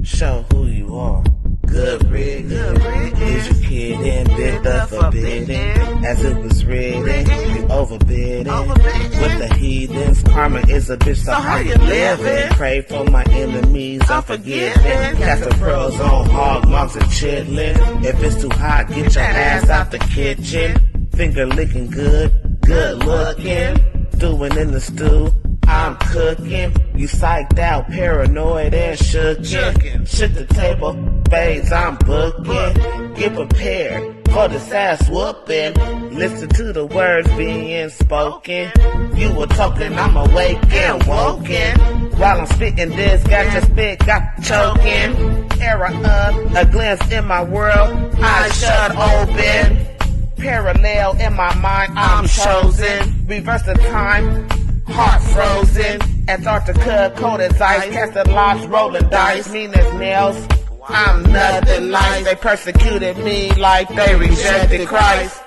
Show who you are. Good riddance. Is you kidding? Bid the forbidden. As it was written, you overbidding. With the heathens, karma is a bitch, so how you living? Pray for my enemies, unforgiving. Cast the pearls on hog moms and chitlin'. If it's too hot, get your ass out the kitchen. Finger licking good, good looking. Stewing in the stew, I'm cooking. You psyched out, paranoid and shookin'. Shook the table, spades I'm booking. Get prepared for this ass whooping. Listen to the words being spoken. You were talking, I'm awake and woken. While I'm spitting this, got your spit, got choking. Era up, a glance in my world, eyes shut open. Parallel in my mind, I'm chosen. Reverse the time, heart frozen. Antarctica, cold as ice. Casted locks, rolling dice. Mean as nails, I'm nothing nice. They persecuted me like they rejected Christ.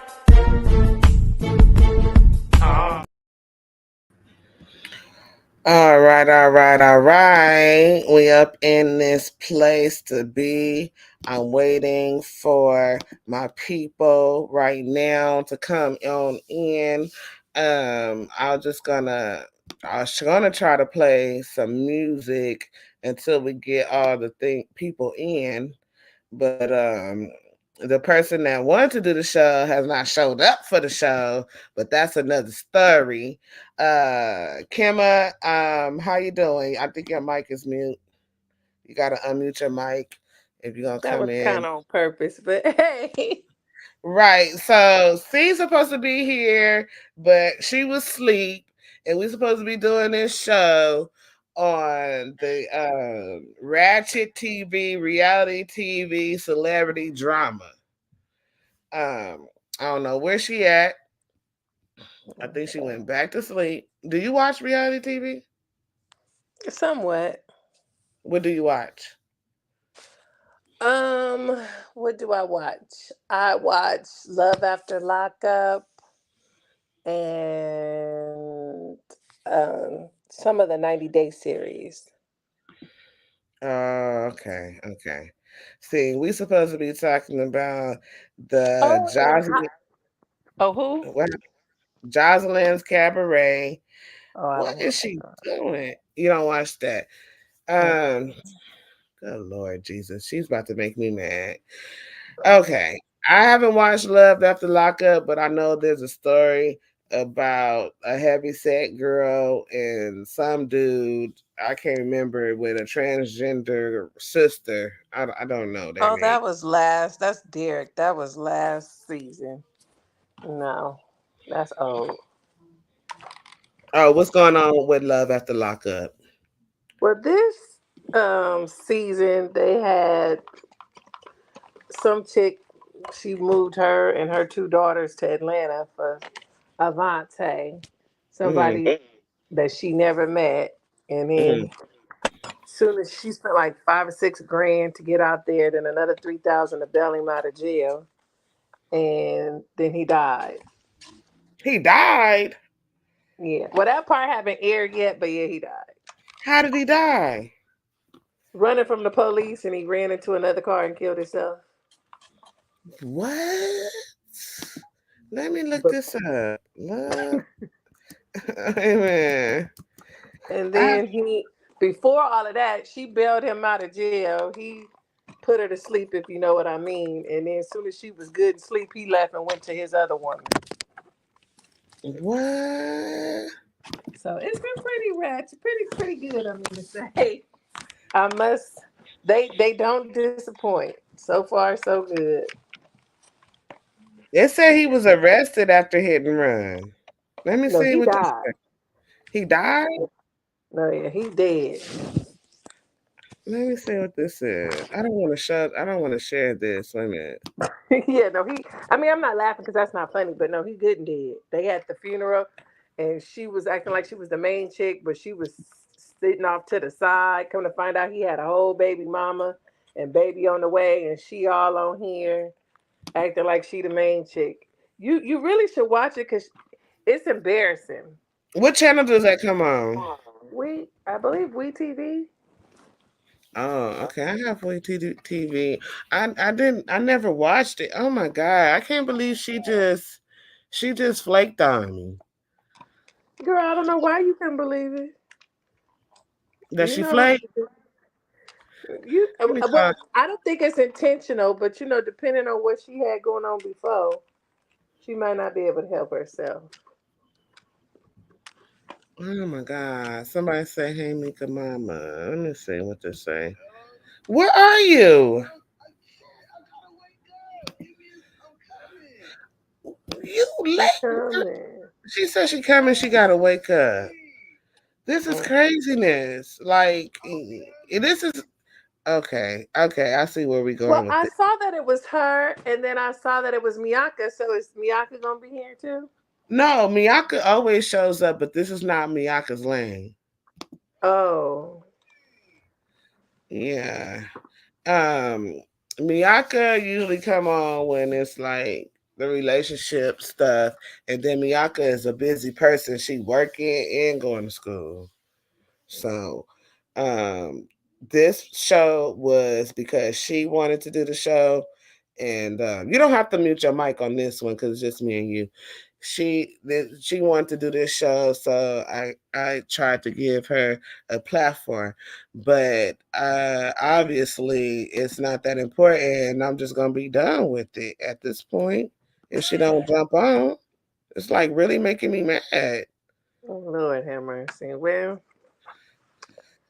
All right. We up in this place to be. I'm waiting for my people right now to come on in. I was gonna try to play some music until we get all the people in. But the person that wanted to do the show has not showed up for the show, but that's another story. Kimma, how you doing? I think your mic is mute. You gotta unmute your mic if you're gonna That come was kind in. of on purpose, but hey. Right. So C's supposed to be here, but she was asleep, and we're supposed to be doing this show on the Ratchet TV, reality TV, celebrity drama. I don't know where she at. I think she went back to sleep. Do you watch reality TV? Somewhat. What do you watch? Um, what do I watch? I watch Love After Lockup and some of the 90 Day series. Okay. See, we supposed to be talking about the Oh, and who? What? Jocelyn's Cabaret. Oh, I What don't is watch she that. doing? You don't watch that. Mm-mm. Um, good Lord Jesus, she's about to make me mad. Okay. I haven't watched Love After Lockup, but I know there's a story about a heavy set girl and some dude, I can't remember, with a transgender sister. I don't know their Oh, name. that's Derek. That was last season. No, that's old. Oh, what's going on with Love After Lockup? Well, this season they had some chick. She moved her and her two daughters to Atlanta for Avante, Mm, somebody that she never met, and mm. then soon as she spent like 5 or 6 grand to get out there, then another 3,000 to bail him out of jail, and then he died. He died? Yeah, well that part haven't aired yet, but yeah, he died. How did he die? Running from the police, and he ran into another car and killed himself. What? Let me look But this up. Love. Amen. and I, then before all of that, she bailed him out of jail. He put her to sleep, if you know what I mean. And then as soon as she was good and sleep, he left and went to his other woman. what? So it's been pretty ratchet, pretty good. I mean to say, I must. They don't disappoint. So far, so good. They said he was arrested after hit and run. Let me No, see he what this died. said. He died? No, yeah, he dead. Let me see what this is. I don't want to share this. Wait a minute. Yeah, no, he. I mean, I'm not laughing because that's not funny, but no, he good and dead. They had the funeral, and she was acting like she was the main chick, but she was sitting off to the side. Come to find out, he had a whole baby mama and baby on the way, and she all on here acting like she the main chick. You really should watch it because it's embarrassing. What channel does that come on? I believe We TV. Oh, okay. I have Way TV. I never watched it. Oh my god, I can't believe she just flaked on me. Girl, I don't know why you can not believe it. Does You she know, flake? you Let me well, call. I don't think it's intentional, but you know, depending on what she had going on before, she might not be able to help herself. Oh my god! Somebody say, "Hey, Mika, Mama." Let me see what they say. Where are you? You She late? coming. She said she coming. She gotta wake up. This is Mm. craziness. Like, this is okay. Okay, I see where we're Well, going with I it. saw that it was her, and then I saw that it was Miyaka. So is Miyaka gonna be here too? No, Miyaka always shows up, but this is not Miyaka's lane. Oh, Yeah. Um, Miyaka usually come on when it's like the relationship stuff, and then Miyaka is a busy person. She working and going to school. So, um, this show was because she wanted to do the show, and you don't have to mute your mic on this one because it's just me and you. She wanted to do this show, so I tried to give her a platform, but obviously it's not that important, and I'm just gonna be done with it at this point. If she don't jump on, it's like really making me mad. oh Lord have mercy. Well,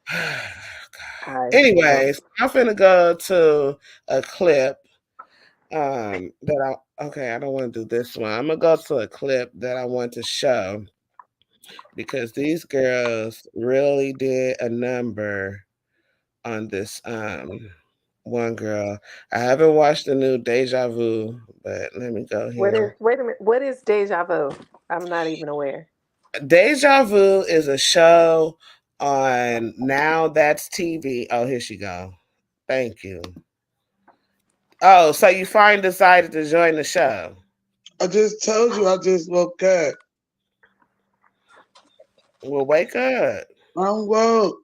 I don't. Anyways, I'm finna go to a clip. I don't want to do this one. I'm gonna go to a clip that I want to show because these girls really did a number on this one girl. I haven't watched the new Deja Vu, but let me go What is? here. Wait a minute. What is deja vu? I'm not even aware. Deja Vu is a show on Now That's TV. Oh, here she go. Thank you. Oh, so you finally decided to join the show. I just told you I just woke up. Well, wake up. I'm woke.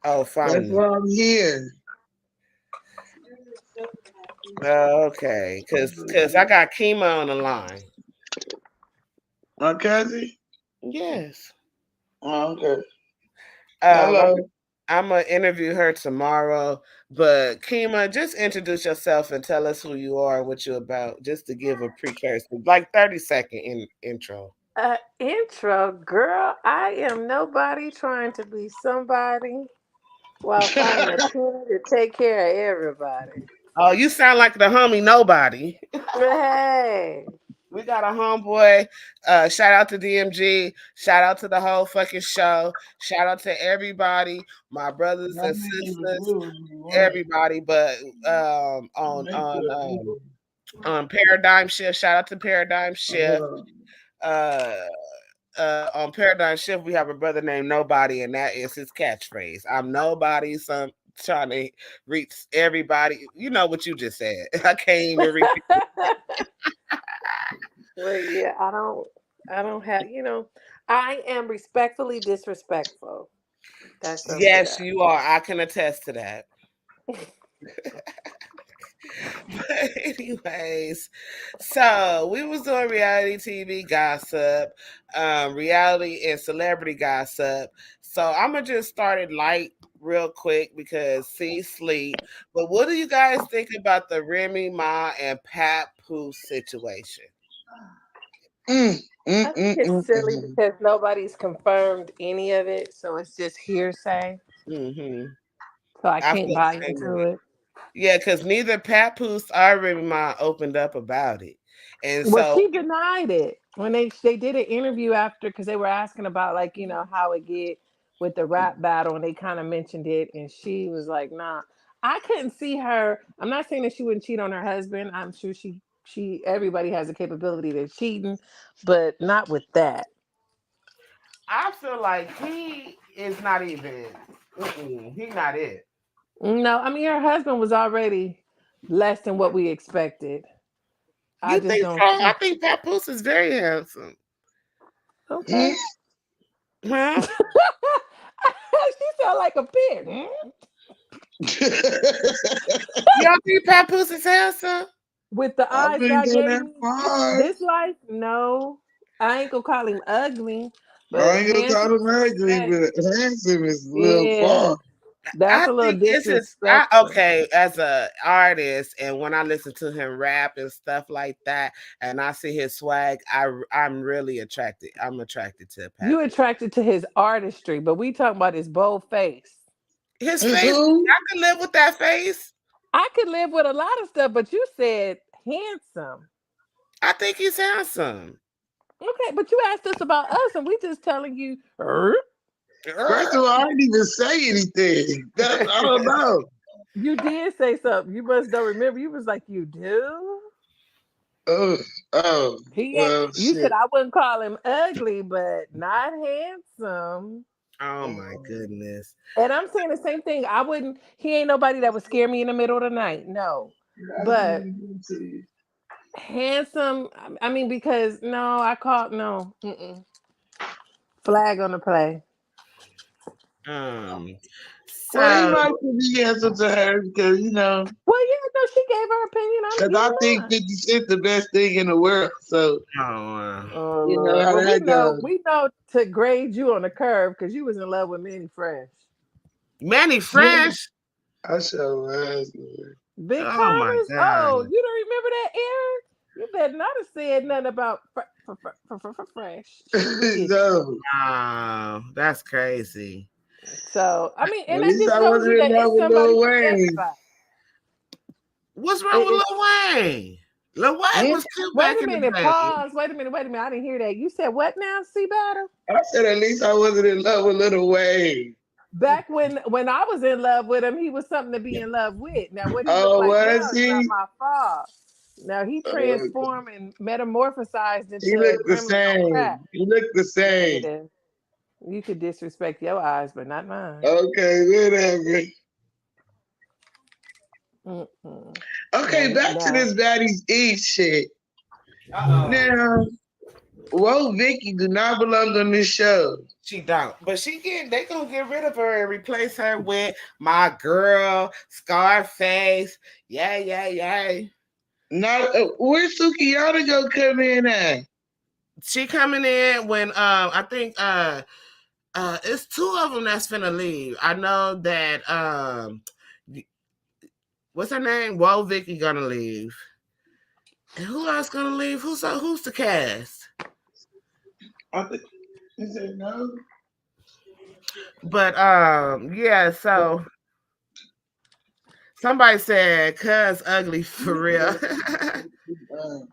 Oh, That's finally. why I'm here. Okay, cause I got Kima on the line. My cousin? Yes. Oh, okay. Um, I'm Hello. I'm gonna interview her tomorrow. But Kima, just introduce yourself and tell us who you are, what you're about, just to give a precursor, like 30-second intro. Intro, girl. I am nobody trying to be somebody while finding a tune to take care of everybody. Oh, you sound like the homie nobody. Hey, We got a homeboy. Shout out to DMG. Shout out to the whole fucking show. Shout out to everybody, my brothers That and nigga was sisters, good when you want. everybody. But You make good. on Paradigm Shift. Shout out to Paradigm Shift. Uh, on Paradigm Shift, we have a brother named Nobody, and that is his catchphrase. I'm nobody. Some trying to reach everybody. You know what you just said. I can't even repeat. well, yeah, I don't have, I am respectfully disrespectful. That sums it Yes, up. you are. I can attest to that. But anyways, so we was doing reality TV gossip, reality and celebrity gossip. So I'm gonna just start it light real quick because see sleep. But what do you guys think about the Remy Ma and Pat Pooh situation? Mm, mm, I think mm, it's mm, silly mm. because nobody's confirmed any of it, so it's just hearsay. Hmm. So I I can't feel the buy same into way. it. Yeah, because neither Pat Pooh or Remy Ma opened up about it, and Well, so she denied it when they did an interview after because they were asking about like how it get with the rap battle and they kind of mentioned it and she was like, nah, I couldn't see her. I'm not saying that she wouldn't cheat on her husband. I'm sure she everybody has the capability to cheating, but not with that. I feel like he is not even. He not it. No, I mean her husband was already less than what we expected. I You just think don't so? I see. think Papoose is very handsome. Okay. Mm. Huh? She sound like a pig. Y'all think Papoose is handsome? With the I eyes wouldn't God go gave that me far. this life, no. I ain't gonna call him ugly, I but ain't gonna handsome call him is ugly, respect. but handsome is a little Yeah, far. that's I a little think it's just I disrespectful. okay as a artist, and when I listen to him rap and stuff like that, and I see his swag, I'm really attracted. I'm attracted to You Papoose. attracted to his artistry, but we talking about his bold face. His His face, who? I can live with that face. I could live with a lot of stuff, but you said handsome. I think he's handsome. Okay, but you asked us about us, and we just telling you. First of all, I didn't even say anything. That's I don't know. You did say something. You must don't remember. You was like, you do. Oh, oh, He ain't. well, You said shit. I wouldn't call him ugly, but not handsome. Oh my goodness. And I'm saying the same thing. I wouldn't. He ain't nobody that would scare me in the middle of the night. No, but handsome. I mean, because no, I called no. Flag on the play. Um. Well, he So might be answer to her because Well, yeah, no, she gave her opinion. I'm because I giving think mine. 50 Cent's the best thing in the world. So oh, Oh you know Lord. how Well, that goes. we know to grade you on the curve because you was in love with Manny Fresh. Manny Yeah, Fresh. I sure was. Big Oh my Farmers? god. Oh, you don't remember that, Eric? You better not have said nothing about Fresh. She would get you. So Wow, that's crazy. So, I mean, at and that least just I shows wasn't you in that love it's with somebody Lil for Wayne. everybody. What's wrong with It, Lil Wayne? Lil Wayne Hmm? was cute wait back a in the minute, day. pause. Wait a minute, wait a minute. I didn't hear that. You said what now, C Battle? I said at least I wasn't in love with Lil Wayne. Back when I was in love with him, he was something to be in love with. Now, what he looked Oh, like was now is not he? my fault. Now he Uh, transformed and metamorphosized he into looked the Gremlin on crack. same. He looked the same. Negative. You could disrespect your eyes, but not mine. Okay, whatever. Mm-mm. Okay, back to Now, this Baddies Eve shit. Uh-oh. Now, whoa, Vicky do not belong on this show. She don't. But they gonna get rid of her and replace her with my girl, Scarface. Yay. Not where's Sukiyama gonna come in at? She coming in when I think it's two of them that's finna leave. I know that what's her name? Whoa, Vicky gonna leave. And who else gonna leave? Who's the cast? I think he said no. But yeah, so somebody said cuz ugly for real.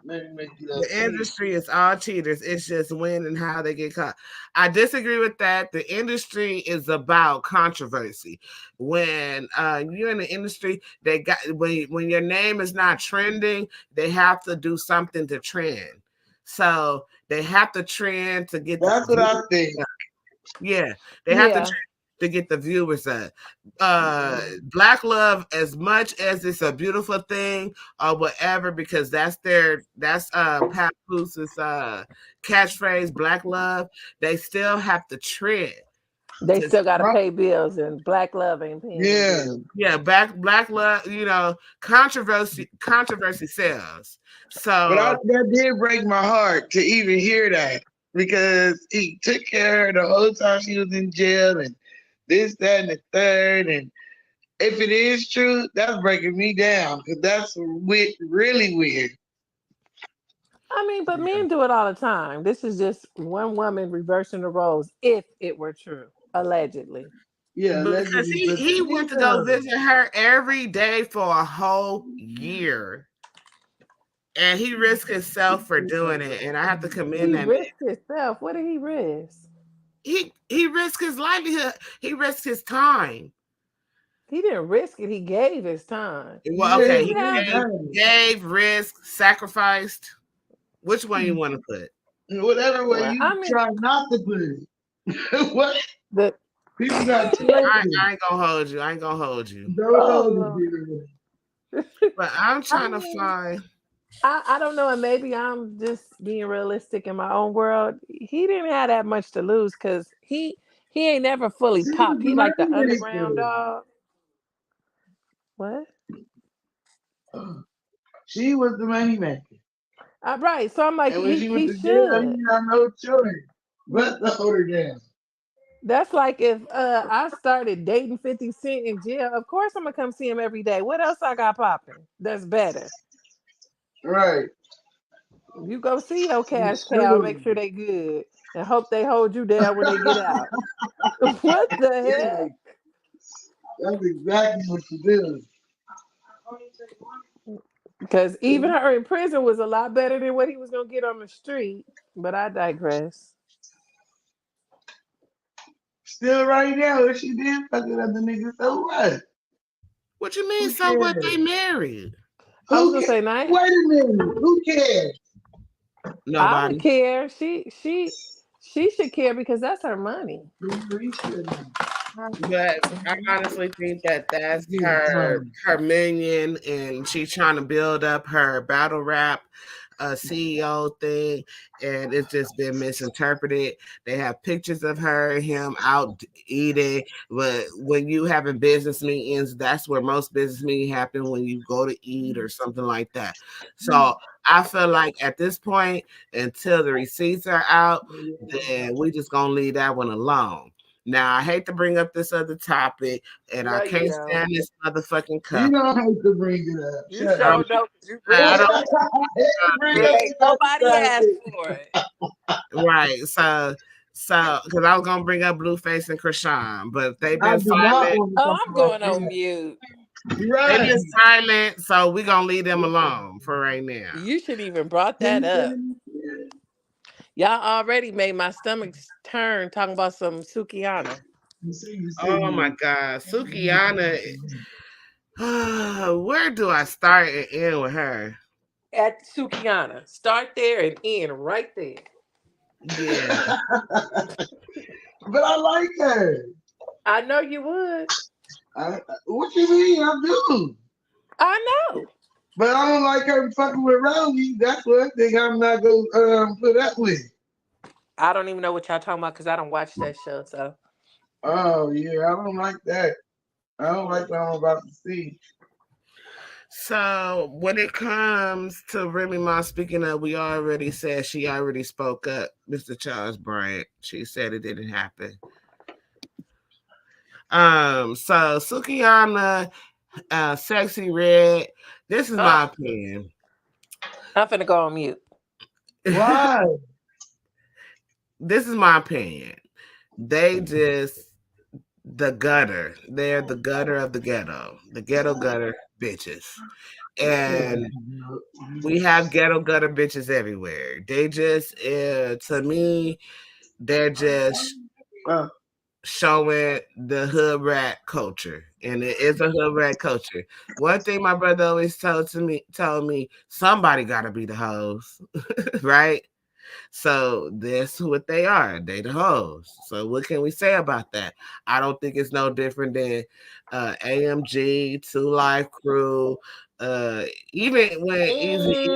Let me make it up. The industry is all cheaters. It's just when and how they get caught. I disagree with that. The industry is about controversy. When you're in the industry, they got when your name is not trending, they have to do something to trend. So they have to trend to get the That's what I think. yeah, they have to yeah, trend to get the viewers up. Black love, as much as it's a beautiful thing or whatever, because that's Papooses catchphrase, black love, they still have to trend. they To, still got to pay bills, and Black Love ain't paying them Yeah. bills. yeah, black love, controversy sells. But So that did break my heart to even hear that because he took care of her the whole time she was in jail and this, that, and the third. And if it is true, that's breaking me down because that's really weird. I mean, but men do it all the time. This is just one woman reversing the roles, if it were true, allegedly. Yeah, because allegedly. But he went to go visit her every day for a whole year. And he risked himself for doing it, and I have to commend He that man. risked himself. What did he risk? He risked his livelihood. He risked his time. He didn't risk it. He gave his time. Well, He okay, didn't have. he gave, risked, sacrificed. Which one you want to put? Whatever way Well, you I mean, try not to put it. What? the People got I choices. ain't gonna hold you. I ain't gonna hold you. Don't hold oh, it. But I'm I trying to mean, find. I don't know, and maybe I'm just being realistic in my own world. He didn't have that much to lose because he ain't never fully See, popped. He like the black underground people. dog. What? She was the money maker. Right. So I'm like, And when she went he to jail, should. he had no choice but to hold her down. That's like if I started dating 50 Cent in jail, of course I'm gonna come see him every day. What else I got popping? That's better. Right. You go see your cash cow and Sure. make sure they good. And hope they hold you down when they get out. What the Yeah, heck? that's exactly what you do. Because even her in prison was a lot better than what he was gonna get on the street. But I digress. Still right now, if she did fuck with other niggas, so what? What you mean? Who So what? They cares? I married? was Who gonna cares? say, night. Wait a minute. Who cares? I would Nobody. care. She should care because that's her money. But I honestly think that that's her minion, and she's trying to build up her battle rap CEO thing, and it's just been misinterpreted. They have pictures of her and him out eating, but when you having business meetings, that's where most business meetings happen, when you go to eat or something like that. So I feel like at this point, until the receipts are out, then we just gonna leave that one alone. Now, I hate to bring up this other topic, and I No, you can't don't. stand this motherfucking You cup. don't have to bring it up. You Shut sure up. know 'cause you bring I it don't up. Bring But up ain't this other nobody asked topic. for it. right. So because I was gonna bring up Blueface and Krishan, but they've I been do not silent. want to Oh, talk I'm about going on that. mute. They've Right. been silent, so we're gonna leave them alone for right now. You should even brought that up. Y'all already made my stomach turn talking about some Sukiana. Oh my God, Sukiana. Where do I start and end with her? At Sukiana. Start there and end right there. Yeah. But I like her. I know you would. What you mean? I do. I know. But I don't like her fucking with Rowdy. That's one thing I'm not gonna put up with. I don't even know what y'all talking about because I don't watch that show. So Oh yeah, I don't like that. I don't like what I'm about to see. So when it comes to Remy Ma, speaking of, we already said she already spoke up, Mr. Charles Bryant. She said it didn't happen. So Sukiana, Sexy Red. This is my opinion. I'm finna go on mute. Why? This is my opinion. They just the gutter. They're the gutter of the ghetto. The ghetto gutter bitches. And we have ghetto gutter bitches everywhere. They just, to me, they're just showing the hood rat culture, and it is a hood rat culture. One thing my brother always told me, somebody got to be the hoes, right? So that's what they are. They the hoes. So what can we say about that? I don't think it's no different than AMG, Two Life Crew, even when Easy.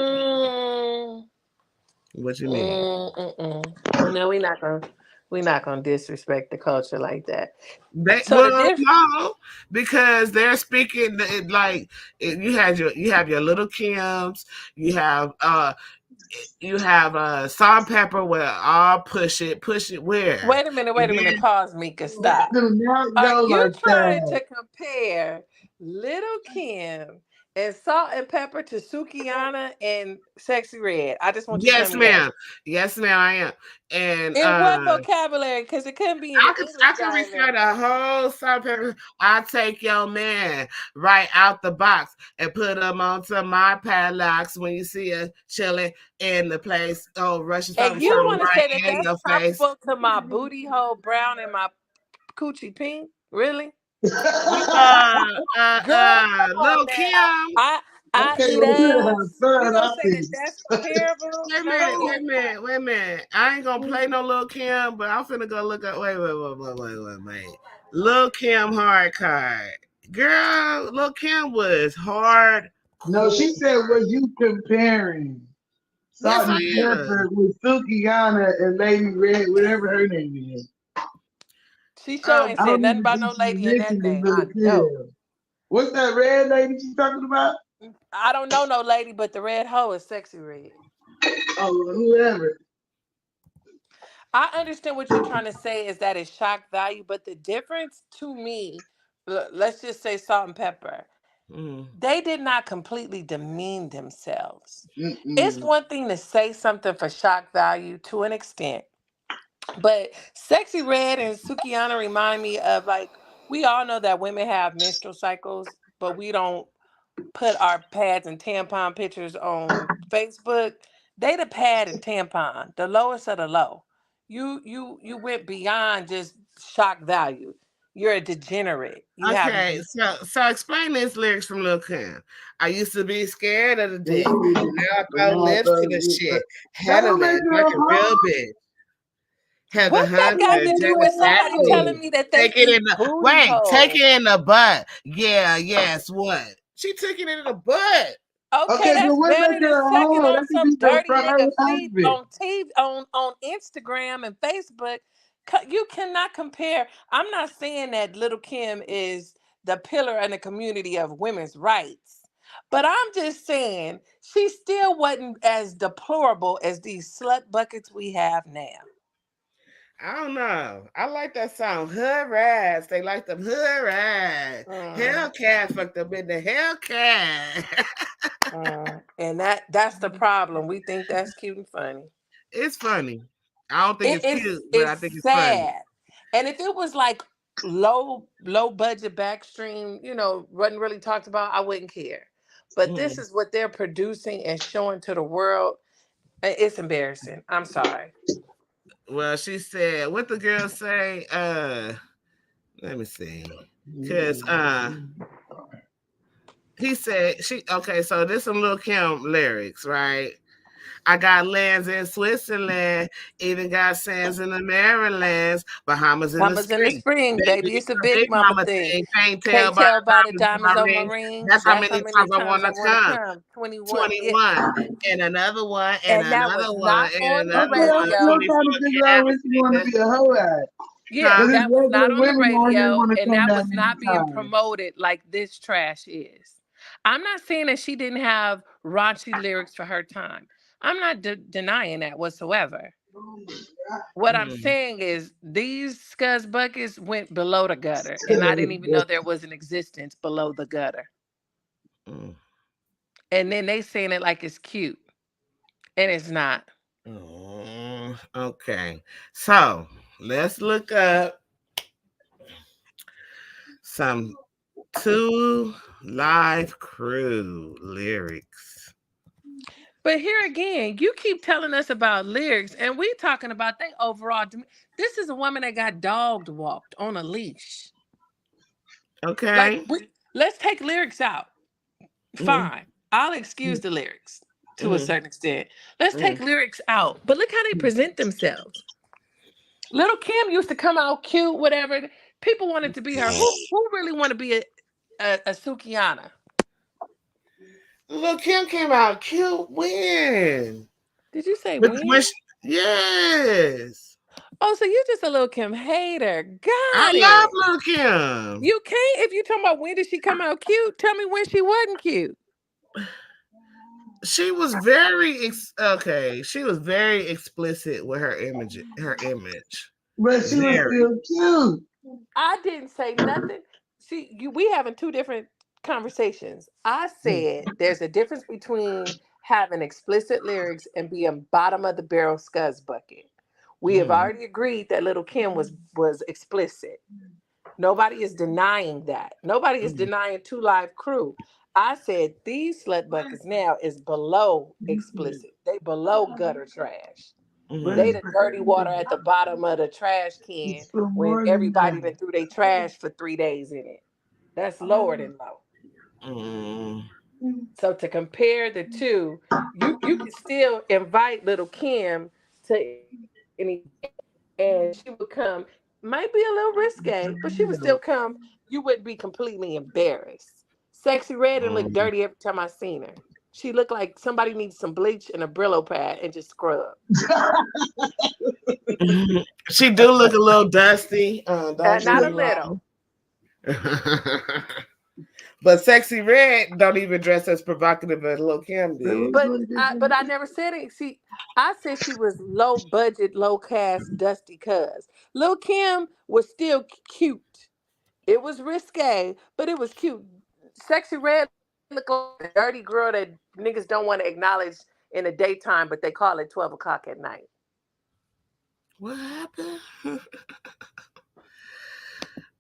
What you mean? No, we're not gonna disrespect the culture like that. No, because they're speaking like you have your little Kims, you have Salt Pepper where all push it where. Wait a minute, pause, Mika, stop. Are you trying to compare Little Kim and Salt and Pepper to Sukiana and Sexy Red? I just want you to tell me that. Yes, ma'am, I am. And In what vocabulary? Because it couldn't be in the English I can recite a whole Salt Pepper. I take your man right out the box and put him onto my padlocks when you see her chilling in the place. Oh, Russian and you want to say that that's comparable to my booty hole brown and my coochie pink? Really? Little Kim. I eat ass. You gonna say that that's comparable? Wait a minute. I ain't gonna play no Lil Kim, but I'm finna go look up. Wait. Lil Kim hard card. Girl, Lil Kim was hard. No, she said, "Were you comparing Salt and Pepper with Sukiana and Lady Red, whatever her name is?" She sure ain't said nothing about no lady in that name. I know. What's that red lady you talking about? I don't know no lady, but the red hoe is Sexy Red. Oh, whoever. I understand what you're trying to say is that it's shock value, but the difference to me, let's just say Salt and Pepper, they did not completely demean themselves. It's Mm-mm. one thing to say something for shock value to an extent, but Sexy Red and Sukiana remind me of, like, we all know that women have menstrual cycles, but we don't put our pads and tampon pictures on Facebook. They the pad and tampon, the lowest of the low. You went beyond just shock value. You're a degenerate. You have Okay, so explain this lyrics from Lil Kim. I used to be scared of the dick. Now I throw lips to the shit. That Handle don't make it her like a real hot. bitch. Have the What's that hunter, got to do with somebody telling Janet me that they take it eat in the booty wait, take hole? it in the butt. Yeah, yes, what? She took it in the butt. Okay, Okay, but that's what better make than her sucking hard? on That could be some dirty for her nigga feet husband. on TV, on Instagram and Facebook. You cannot compare. I'm not saying that Little Kim is the pillar in the community of women's rights, but I'm just saying she still wasn't as deplorable as these slut buckets we have now. I don't know. I like that song. Hood rats. They like them hood rats. Hellcat fucked up in the Hellcat. And that's the problem. We think that's cute and funny. It's funny. I don't think it's cute, but I think It's it's funny. sad. And if it was like low budget backstream, wasn't really talked about, I wouldn't care. But this is what they're producing and showing to the world. It's embarrassing. I'm sorry. Well, she said, what the girl say? Let me see. Cause he said so this some Lil Kim lyrics, right? I got lands in Switzerland, even got sands in the Marylands, Bahamas in the spring. Baby, it's a big Big mama mama thing. thing. Can't tell Can't by tell by the the diamonds diamonds on on my my ring. ring. That's how That's how many many times I times want I to want to come. come. 21. Yeah. 21 and another one and And that another was one not and on the another Okay, I'm one. still radio. 24 trying to figure out what you want to be a hoe at. Yeah, Because that it's was not regular on the women out here radio, want to and come that that was many not being times. promoted like this trash is. I'm not saying that she didn't have raunchy lyrics for her time. I'm not denying that whatsoever. What I'm saying is these scuzz buckets went below the gutter, and I didn't even know there was an existence below the gutter. And then they saying it like it's cute, and it's not. Okay, so let's look up some 2 Live Crew lyrics. But here again, you keep telling us about lyrics, and we talking about they overall. This is a woman that got dog walked on a leash. Okay. Like, let's take lyrics out. Fine, I'll excuse the lyrics to a certain extent. Let's take lyrics out, but look how they present themselves. Little Kim used to come out cute, whatever. People wanted to be her. Who really want to be a Sukiana? Lil Kim came out cute when? Did you say when? Yes. Oh, so you're just a Lil Kim hater. Got I it. love Lil Kim. You can't, if you talking about when did she come out cute, tell me when she wasn't cute. She was very she was very explicit with her image. But she was still cute. I didn't say nothing. See, we having two different conversations. I said there's a difference between having explicit lyrics and being bottom of the barrel scuzz bucket. We have already agreed that Little Kim was explicit. Nobody is denying that. Nobody is denying 2 Live Crew. I said these slut buckets now is below explicit. They below gutter trash. They the dirty water at the bottom of the trash can when everybody been through their trash for 3 days in it. That's lower than low. So to compare the two, you can still invite Little Kim to any, and she would come. Might be a little risque, but she would still come. You wouldn't be completely embarrassed. Sexy Red and look dirty every time I seen her. She looked like somebody needs some bleach and a Brillo pad and just scrub. She do look a little dusty. Not a little. But Sexy Red don't even dress as provocative as Lil Kim did. But I never said it. See, I said she was low budget, low cast, dusty cuz. Lil Kim was still cute. It was risque, but it was cute. Sexy Red looked like a dirty girl that niggas don't want to acknowledge in the daytime, but they call it 12 o'clock at night. What happened?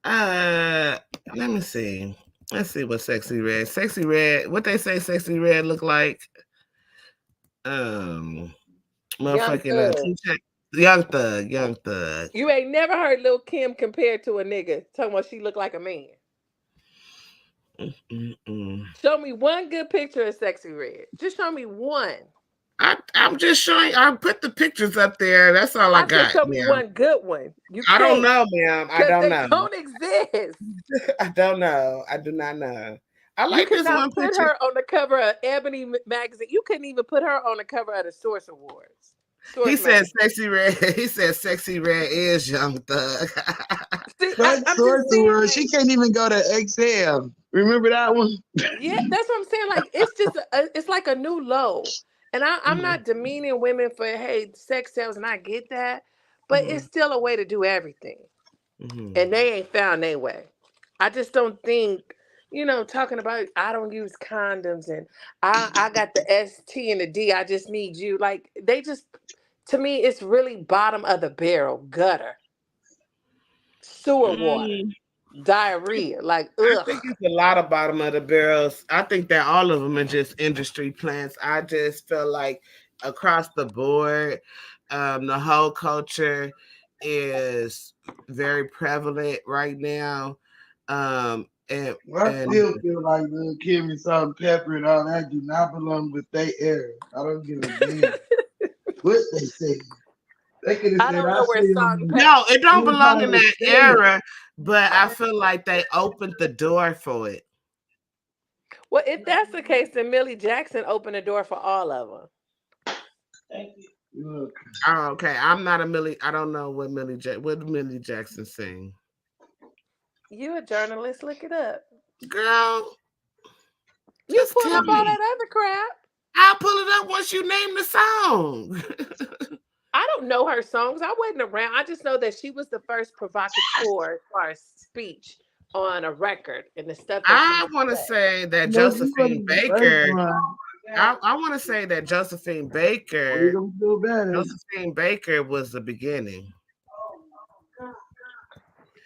Let me see. Let's see what Sexy Red. Sexy Red, what they say Sexy Red look like? Motherfucking Young Thug. You ain't never heard Lil Kim compared to a nigga talking about she look like a man. Show me one good picture of Sexy Red. Just show me one. I'm just showing. I put the pictures up there. That's all I got. Show me one good one. I don't know, ma'am. I don't know. They don't exist. I don't know. I do not know. I like this one picture. Put her on the cover of Ebony magazine. You couldn't even put her on the cover of the Source Awards. He said Sexy Red. He said Sexy Red is Young Thug. Source Awards. She can't even go to XM. Remember that one? Yeah, that's what I'm saying. Like it's just it's like a new low. And I'm not demeaning women for sex sells, and I get that, but it's still a way to do everything. And they ain't found their way. I just don't think, talking about I don't use condoms and I got the ST and the D, I just need you. Like they just, to me, it's really bottom of the barrel, gutter, sewer water. Diarrhea, like ugh. I think it's a lot of bottom of the barrels. I think that all of them are just industry plants. I just feel like across the board, the whole culture is very prevalent right now. And I still feel like Lil Kim and Salt-N-Pepa and all that do not belong with their era. I don't give a damn what they say. They could have said, no, it don't belong in that era, but I feel like they opened the door for it. Well, if that's the case, then Millie Jackson opened the door for all of them. Thank you. Oh, okay. I'm not a Millie. I don't know what Millie Jackson sing. You a journalist? Look it up, girl. You pull up all that other crap. I'll pull it up once you name the song. I don't know her songs. I wasn't around. I just know that she was the first provocateur as far as speech on a record and the stuff. I want to say that Josephine Baker. I want to say that Josephine Baker. Josephine Baker was the beginning.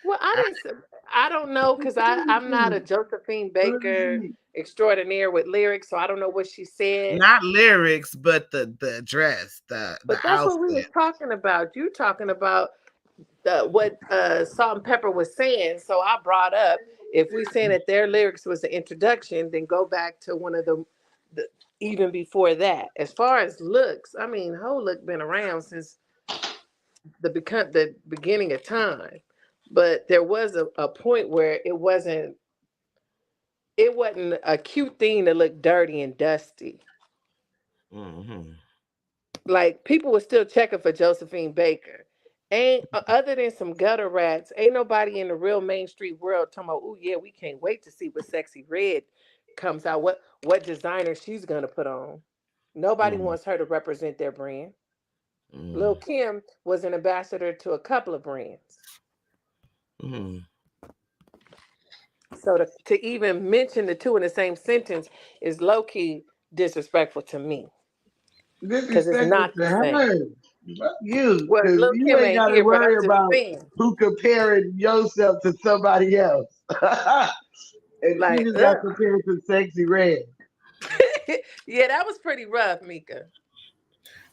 Well, I don't know because I'm not a Josephine Baker extraordinaire with lyrics, so I don't know what she said. Not lyrics, but the dress, the but that's outfit. what we were talking about. You talking about what Salt-N-Pepa was saying. So I brought up, if we saying that their lyrics was the introduction, then go back to one of the even before that. As far as looks, I mean, whole look been around since the beginning of time. But there was a point where it wasn't a cute thing to look dirty and dusty. Like people were still checking for Josephine Baker. Ain't other than some gutter rats, ain't nobody in the real mainstream world talking about, oh yeah, we can't wait to see what Sexy Red comes out, what designer she's gonna put on. Nobody wants her to represent their brand. Lil Kim was an ambassador to a couple of brands. So to even mention the two in the same sentence is low-key disrespectful to me. Because it's not the same. You ain't got to worry about who comparing yourself to somebody else. And like, you just got compared to Sexy Red. Yeah, that was pretty rough, Mika.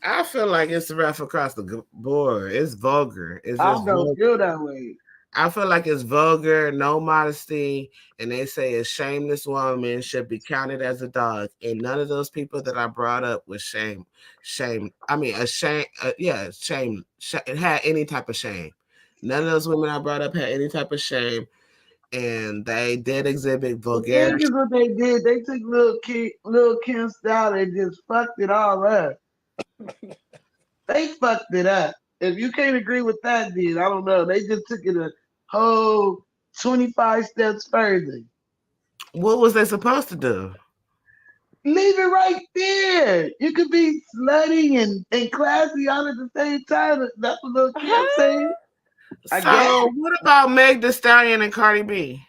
I feel like it's rough across the board. It's vulgar. I don't feel that way. I feel like it's vulgar, no modesty, and they say a shameless woman should be counted as a dog. And none of those people that I brought up was shame. I mean, shame. It had any type of shame. None of those women I brought up had any type of shame, and they did exhibit vulgarity. Here's what they did. They took Lil Kim's style and just fucked it all up. They fucked it up. If you can't agree with that, then I don't know. They just took it a whole 25 steps further. What was they supposed to do? Leave it right there. You could be slutty and classy all at the same time. That's what Lil Kim saying. I guess. So what about Meg Thee Stallion and Cardi B?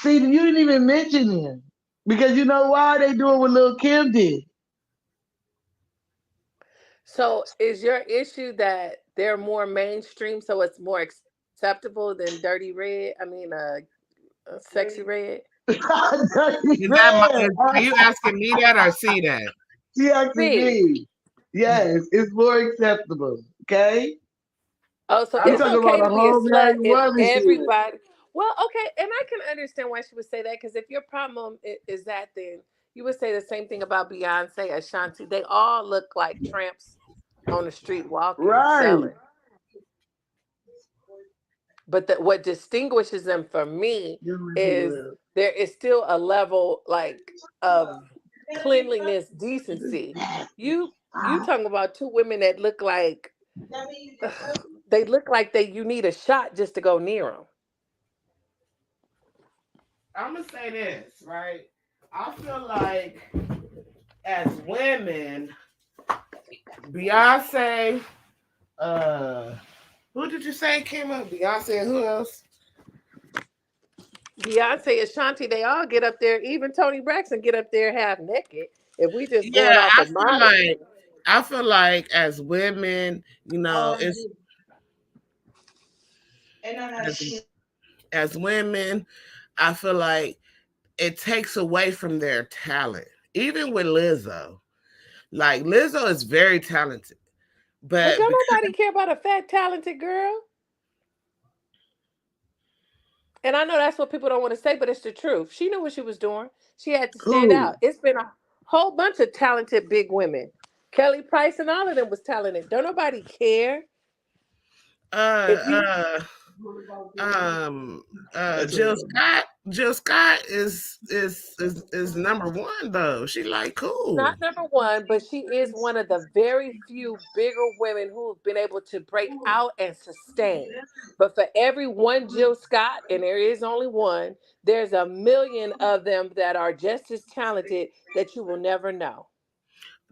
See, you didn't even mention him because you know why they doing what Lil Kim did. So is your issue that they're more mainstream, so it's more acceptable than Dirty Red? I mean, Sexy Red. Is that are you asking me that or see that? She asking me. Yes, it's more acceptable. Okay. Oh, so I'm it's talking okay about to a be a whole slut woman if everybody. Well, okay, and I can understand why she would say that, because if your problem is that, then you would say the same thing about Beyonce, Ashanti. They all look like tramps on the street walking, selling. But what distinguishes them from me is there is still a level like of cleanliness, decency. You talking about two women that look like they look like you need a shot just to go near them. I'm gonna say this, right? I feel like as women, Beyonce, who did you say came up? Beyonce and who else? Beyonce, Ashanti, they all get up there. Even Toni Braxton get up there half naked. If we just going off of modesty. I feel like as women, you know, it's as women, I feel like it takes away from their talent. Even with Lizzo, like Lizzo is very talented, but don't nobody care about a fat, talented girl. And I know that's what people don't want to say, but it's the truth. She knew what she was doing. She had to stand out. It's been a whole bunch of talented big women. Kelly Price and all of them was talented. Don't nobody care. Jill Scott is number one though. She like cool. Not number one, but she is one of the very few bigger women who've been able to break out and sustain. But for every one Jill Scott, and there is only one, there's a million of them that are just as talented that you will never know.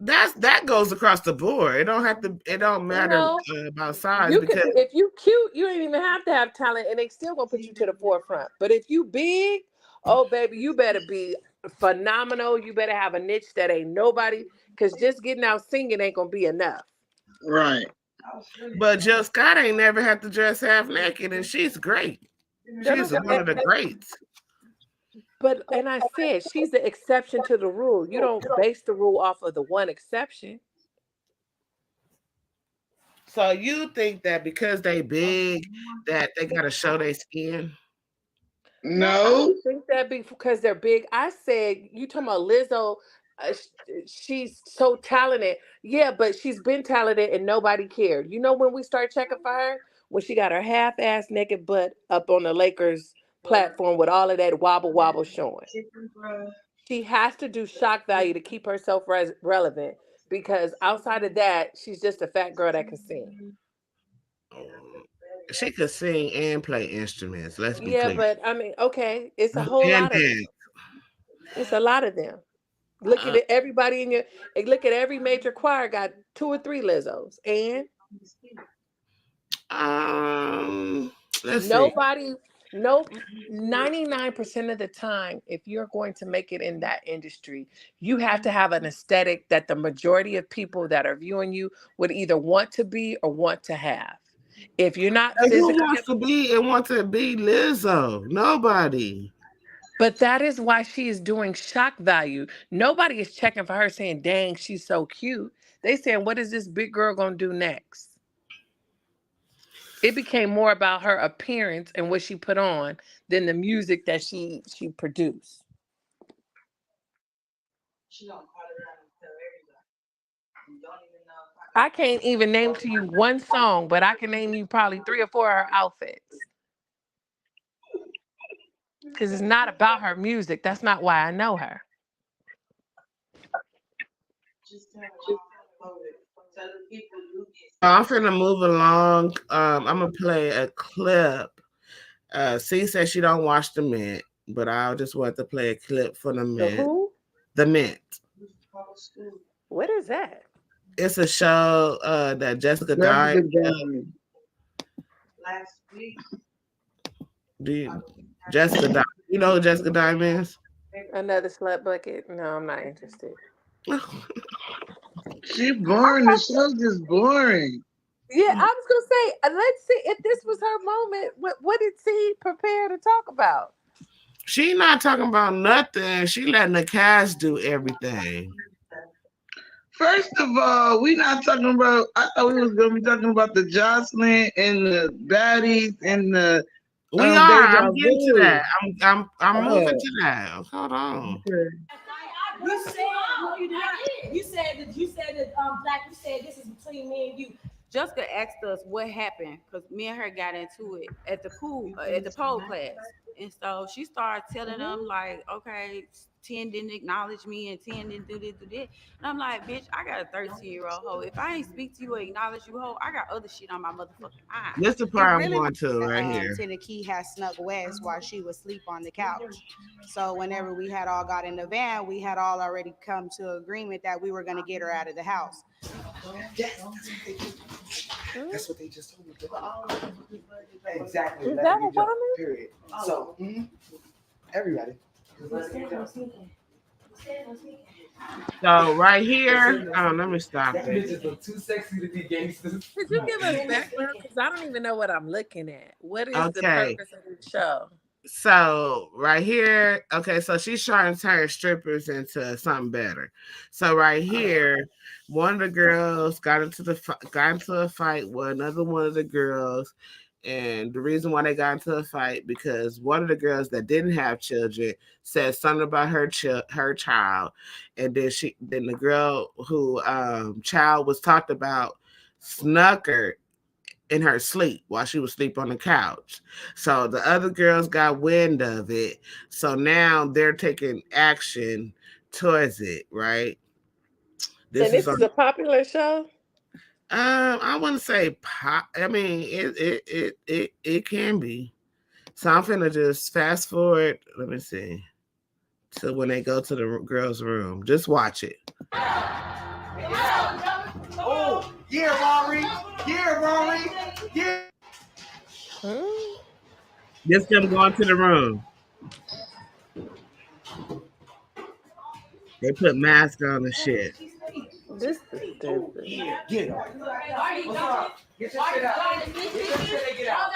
That goes across the board. It don't matter about size, because if you cute, you ain't even have to have talent, and they still gonna put you to the forefront. But if you big, oh baby, you better be phenomenal. You better have a niche that ain't nobody, because just getting out singing ain't gonna be enough. Right. But Jill Scott ain't never had to dress half naked, and she's great. She's one of the greats. But, and I said, she's the exception to the rule. You don't base the rule off of the one exception. So you think that because they big, that they got to show their skin? No. I don't think that because they're big. I said, you talking about Lizzo, she's so talented. Yeah, but she's been talented and nobody cared. You know when we start checking for her? When she got her half-ass naked butt up on the Lakers platform with all of that wobble showing. She has to do shock value to keep herself relevant, because outside of that, she's just a fat girl that can sing. She could sing and play instruments. Let's be clear. Yeah, but I mean, okay, it's a whole lot of them. It's a lot of them. Look at everybody in look at every major choir got 2 or 3 Lizzos, and nobody. No, 99% of the time, if you're going to make it in that industry, you have to have an aesthetic that the majority of people that are viewing you would either want to be or want to have. If you're not physically, who wants to be and want to be Lizzo? Nobody. But that is why she is doing shock value. Nobody is checking for her saying, dang, she's so cute. They saying, what is this big girl going to do next? It became more about her appearance and what she put on than the music that she produced. I can't even name to you one song, but I can name you probably 3 or 4 of her outfits. Because it's not about her music. That's not why I know her. I'm finna move along. I'm gonna play a clip C says she don't watch The Mint, but I just want to play a clip for The Mint. The who? The Mint. What is that? It's a show that Jessica Diamond. Last week. Jessica Diamond. You know who Jessica Diamond is? Another slut bucket? No, I'm not interested. She boring. The show's just boring. Yeah, I was gonna say, let's see if this was her moment. What did she prepare to talk about? She not talking about nothing. She letting the cast do everything. First of all, we not talking about. I thought we was gonna be talking about the Jocelyn and the baddies and the. We are. I'm getting to that. I'm moving to that. Hold on. Okay. You said that Black. You said this is between me and you. Jessica asked us what happened because me and her got into it at the pool at the pole class, and so she started telling them like, okay, 10 didn't acknowledge me and 10 didn't do this. And I'm like, bitch, I got a 13-year-old hoe. If I ain't speak to you or acknowledge you, hoe, I got other shit on my motherfucking eye. This the part I'm going to right here. Tennessee had snuck West while she was asleep on the couch. So whenever we had all got in the van, we had all already come to agreement that we were going to get her out of the house. That's what they just told me. Exactly. Is that a woman? Period. So, everybody. So right here, let me stop That it. bitches look too sexy to be gangsters. Could you give us background? Because I don't even know what I'm looking at. What is the Okay. purpose of the show? So right here, okay, so she's trying to turn strippers into something better. So right here, one of the girls got into a fight with another one of the girls. And the reason why they got into a fight because one of the girls that didn't have children said something about her child, and then the girl who child was talked about snuck her in her sleep while she was asleep on the couch. So the other girls got wind of it. So now they're taking action towards it, right? This is a popular show. I wouldn't say pop. I mean, it can be. So I'm finna just fast forward. Let me see. To when they go to the girls' room. Just watch it. Oh, yeah, Rory. Yeah, Rory. Yeah. Just them going to the room. They put masks on and shit. This is stupid. Get it. What's up? Get your shit out. Get your shit and get out.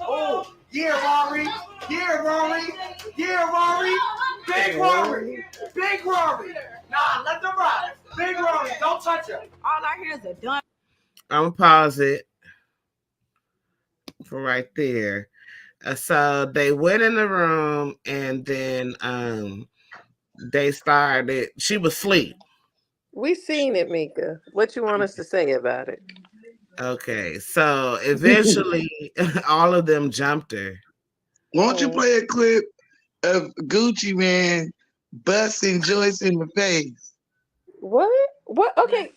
Oh, yeah, Rory. Yeah, Rory. Yeah, Rory. Big Rory. Big Rory. Nah, let them ride. Big Rory. Don't touch her. All I hear is a done. I'm gonna pause it for right there. So they went in the room and then they started. She was asleep. We seen it, Mika. What you want us to say about it? Okay, so eventually all of them jumped her. Why don't you play a clip of Gucci Man busting Joyce in the face? What? What? Okay.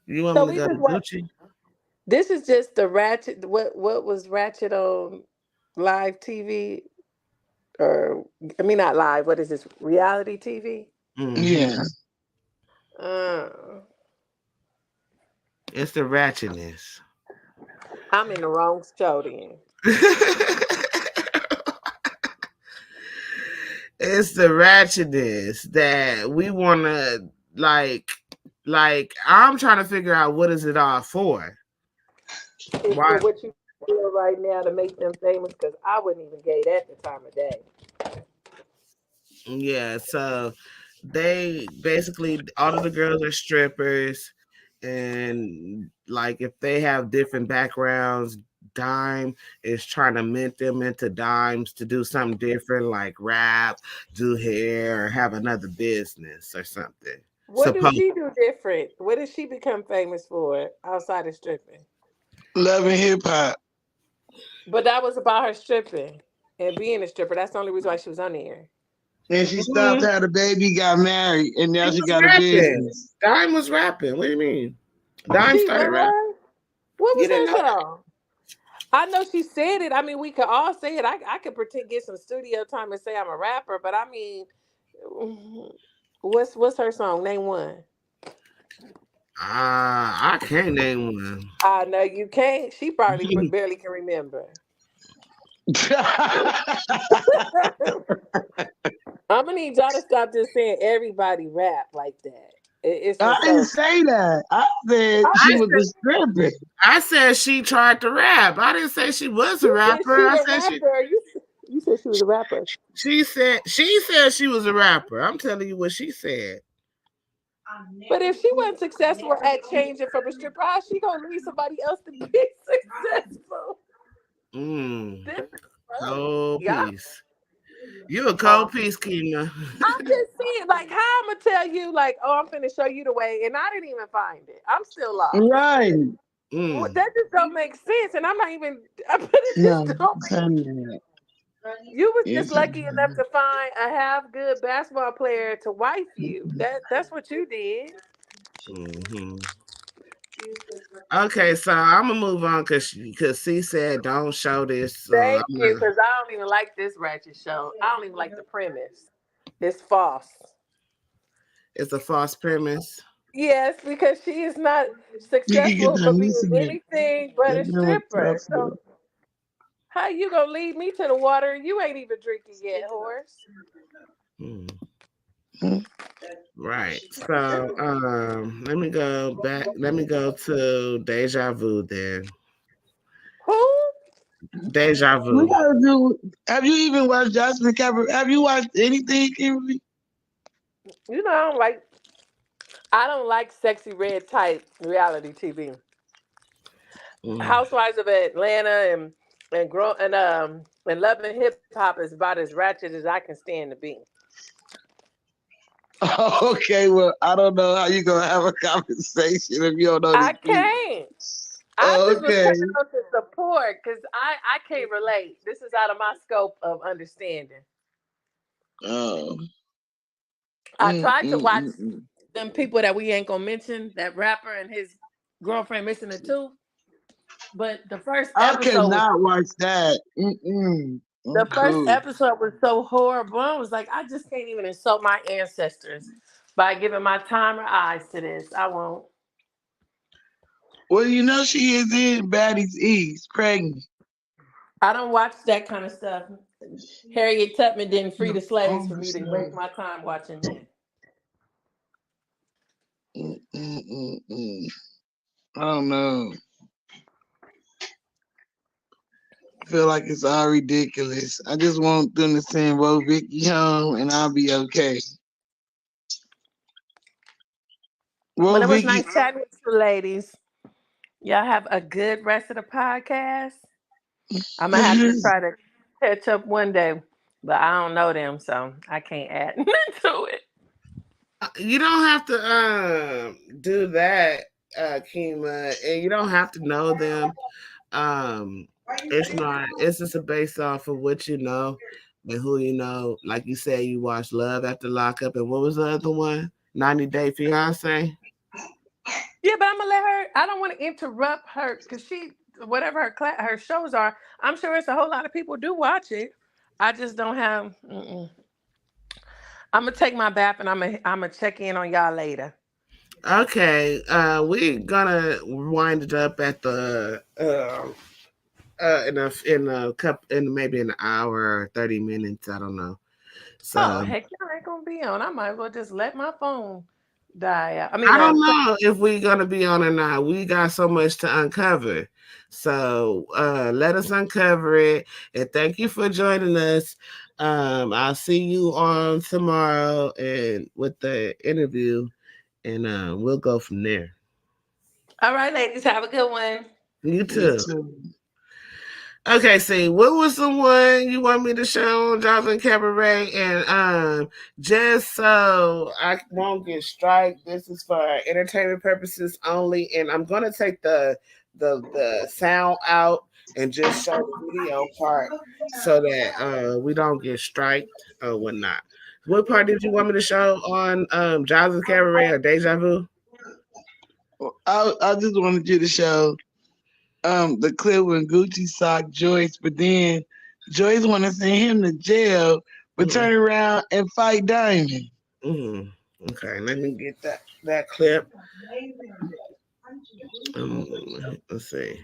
You want me to go to Gucci? This is just the Ratchet. What was Ratchet on live TV? Or I mean, not live. What is this? Reality TV? Mm-hmm. Yeah. It's the ratchetness. I'm in the wrong show then. It's the ratchetness that we want to like. I'm trying to figure out what is it all for. Why? What you feel right now to make them famous? Because I wouldn't even gave that the time of day. Yeah, so they basically all of the girls are strippers, and like if they have different backgrounds, Dime is trying to mint them into dimes to do something different, like rap, do hair, or have another business or something. What did she do different? What did she become famous for outside of stripping? Love and hip hop. But that was about her stripping and being a stripper. That's the only reason why she was on the air. And she stopped, had a baby, got married, and now she got a business. Dime was rapping. What do you mean? Dime started rapping. What was her song? I know she said it. I mean, we could all say it. I could pretend get some studio time and say I'm a rapper, but I mean, what's her song? Name one. I can't name one. I know you can't. She probably barely can remember. I'm gonna need y'all to stop just saying everybody rap like that. I didn't say that. I said she was a stripper. I said she tried to rap. I didn't say she was a rapper. I said you said she was a rapper. She said she was a rapper. I'm telling you what she said. But if she wasn't successful at changing from a stripper, how she gonna need somebody else to be successful? Cold piece. You a cold piece, Kina. I'm just saying, like, how I'm gonna tell you, like, oh, I'm finna show you the way, and I didn't even find it. I'm still lost. Right. Well, that just don't make sense, and I'm not even. You was just lucky enough to find a half good basketball player to wife you. That's what you did. Okay, so I'm gonna move on because C said don't show this. Thank you, because I don't even like this ratchet show. I don't even like the premise. It's false. It's a false premise. Yes, because she is not successful for being anything but a stripper. So how you gonna lead me to the water? You ain't even drinking yet, horse. Right. So let me go back. Let me go to Deja Vu then. Who? Deja Vu. We gotta do. Have you even watched Jasmine Cabaret? Have you watched anything, Kimberly? You know, I don't like sexy red type reality TV. Housewives of Atlanta and Love and Hip Hop is about as ratchet as I can stand to be. Okay, well, I don't know how you gonna have a conversation if you don't know. I can't. I just was coming on to support because I can't relate. This is out of my scope of understanding. I tried to watch them people that we ain't gonna mention, that rapper and his girlfriend missing the tooth. But the first episode, I cannot watch that. The first episode was so horrible. I was like, I just can't even insult my ancestors by giving my time or eyes to this. I won't. Well, you know she is in Baddies East, pregnant. I don't watch that kind of stuff. Harriet Tubman didn't free the slaves for me to waste my time watching that. I don't know. I feel like it's all ridiculous. I just want them to send Bo Vicky home and I'll be okay. Well, it was nice chatting with you ladies. Y'all have a good rest of the podcast. I'm going to have to try to catch up one day, but I don't know them, so I can't add to it. You don't have to do that, Kima, and you don't have to know them. It's just based off of what you know and who you know. Like you said, you watched Love After Lockup, and what was the other one? 90 Day Fiance. Yeah, but I'm gonna let her. I don't want to interrupt her because whatever her shows are, I'm sure it's a whole lot of people do watch it. I just don't have. I'm gonna take my bath and I'm gonna check in on y'all later. Okay, we're gonna wind it up at the in maybe an hour or 30 minutes. I don't know. So heck, y'all ain't gonna be on. I might as well just let my phone die out. I don't know if we're gonna be on or not. We got so much to uncover. So let us uncover it. And thank you for joining us. I'll see you on tomorrow and with the interview, and we'll go from there. All right, ladies, have a good one. You too. Okay, see, what was the one you want me to show on Jasmine Cabaret? And just so I won't get striked, this is for entertainment purposes only. And I'm gonna take the sound out and just show the video part so that we don't get striked or whatnot. What part did you want me to show on Giles' Cabaret or Deja Vu? I just wanted you to show the clip when Gucci socked Joyce, but then Joyce want to send him to jail, but turn around and fight Diamond. Okay, let me get that clip. Let's see.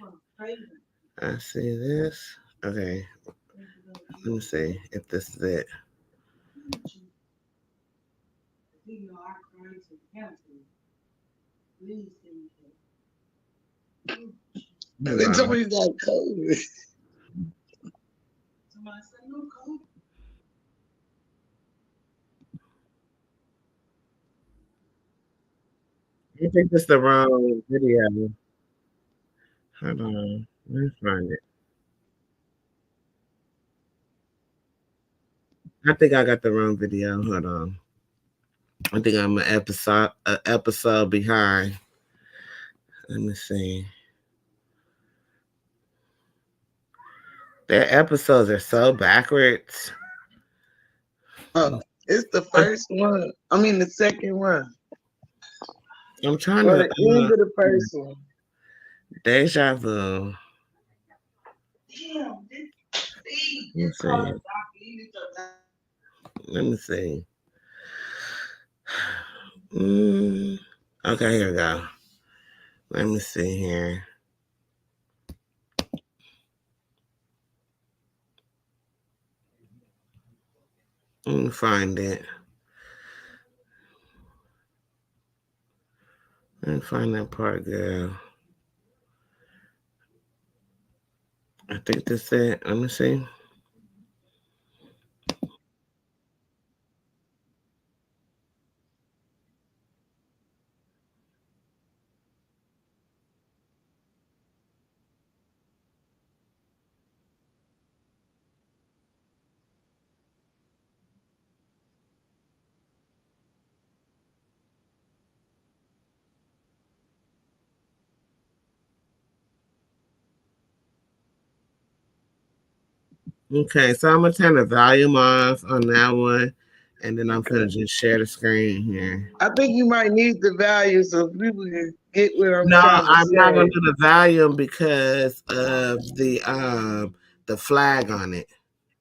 I see this. Okay. Let me see if this is it. Somebody got COVID. I think this is the wrong video. Hold on. Let me find it. I think I got the wrong video. Hold on. I think I'm an episode behind. Let me see. Their episodes are so backwards. Oh, it's the first one. I mean the second one. I'm trying to the end of the first one. Deja Vu. Let me see. Okay, here we go. Let me see here. Let me find it. Let me find that part, girl. I think that's it. Let me see. Okay, so I'm gonna turn the volume off on that one, and then I'm gonna just share the screen here. I think you might need the value so people can get what I'm No, trying to I'm say. not gonna do the volume because of the flag on it.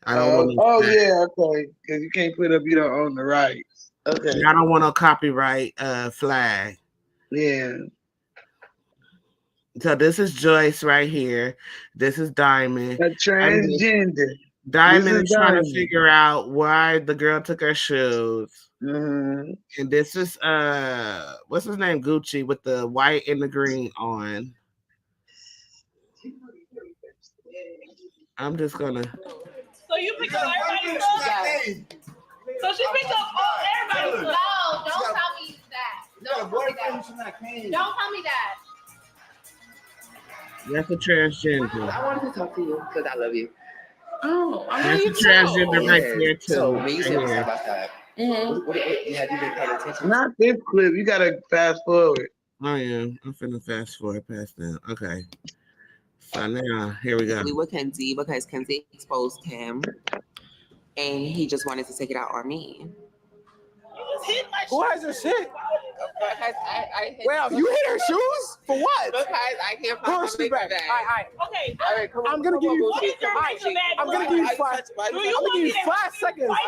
I don't want. Yeah, okay, because you can't put up you don't own the rights. Okay. I don't want no copyright flag. Yeah. So this is Joyce right here. This is Diamond. A transgender. Diamond is trying to figure out why the girl took her shoes. Mm-hmm. And this is what's his name? Gucci with the white and the green on. I'm just gonna. So you picked up everybody's stuff? So she picked up everybody's stuff? No, don't tell me that. Don't tell me that. Don't tell me that. That's a transgender. I wanted to talk to you because I love you. Oh, I that's a transgender right there too. So when you said about that, what have you been paying attention? Not this clip. You gotta fast forward. Oh yeah, I'm finna fast forward past that. Okay. So now here we go. With Kenzie because Kenzie exposed him, and he just wanted to take it out on me. Who has your shit? Because I hit. Well, you hit her shoes for what? Because I can't Put her find shoes back. Okay. All right, come on. I'm gonna give you. What is your makeup bag? I'm gonna give you 5. I'm Do gonna you want give me you to 5 seconds. find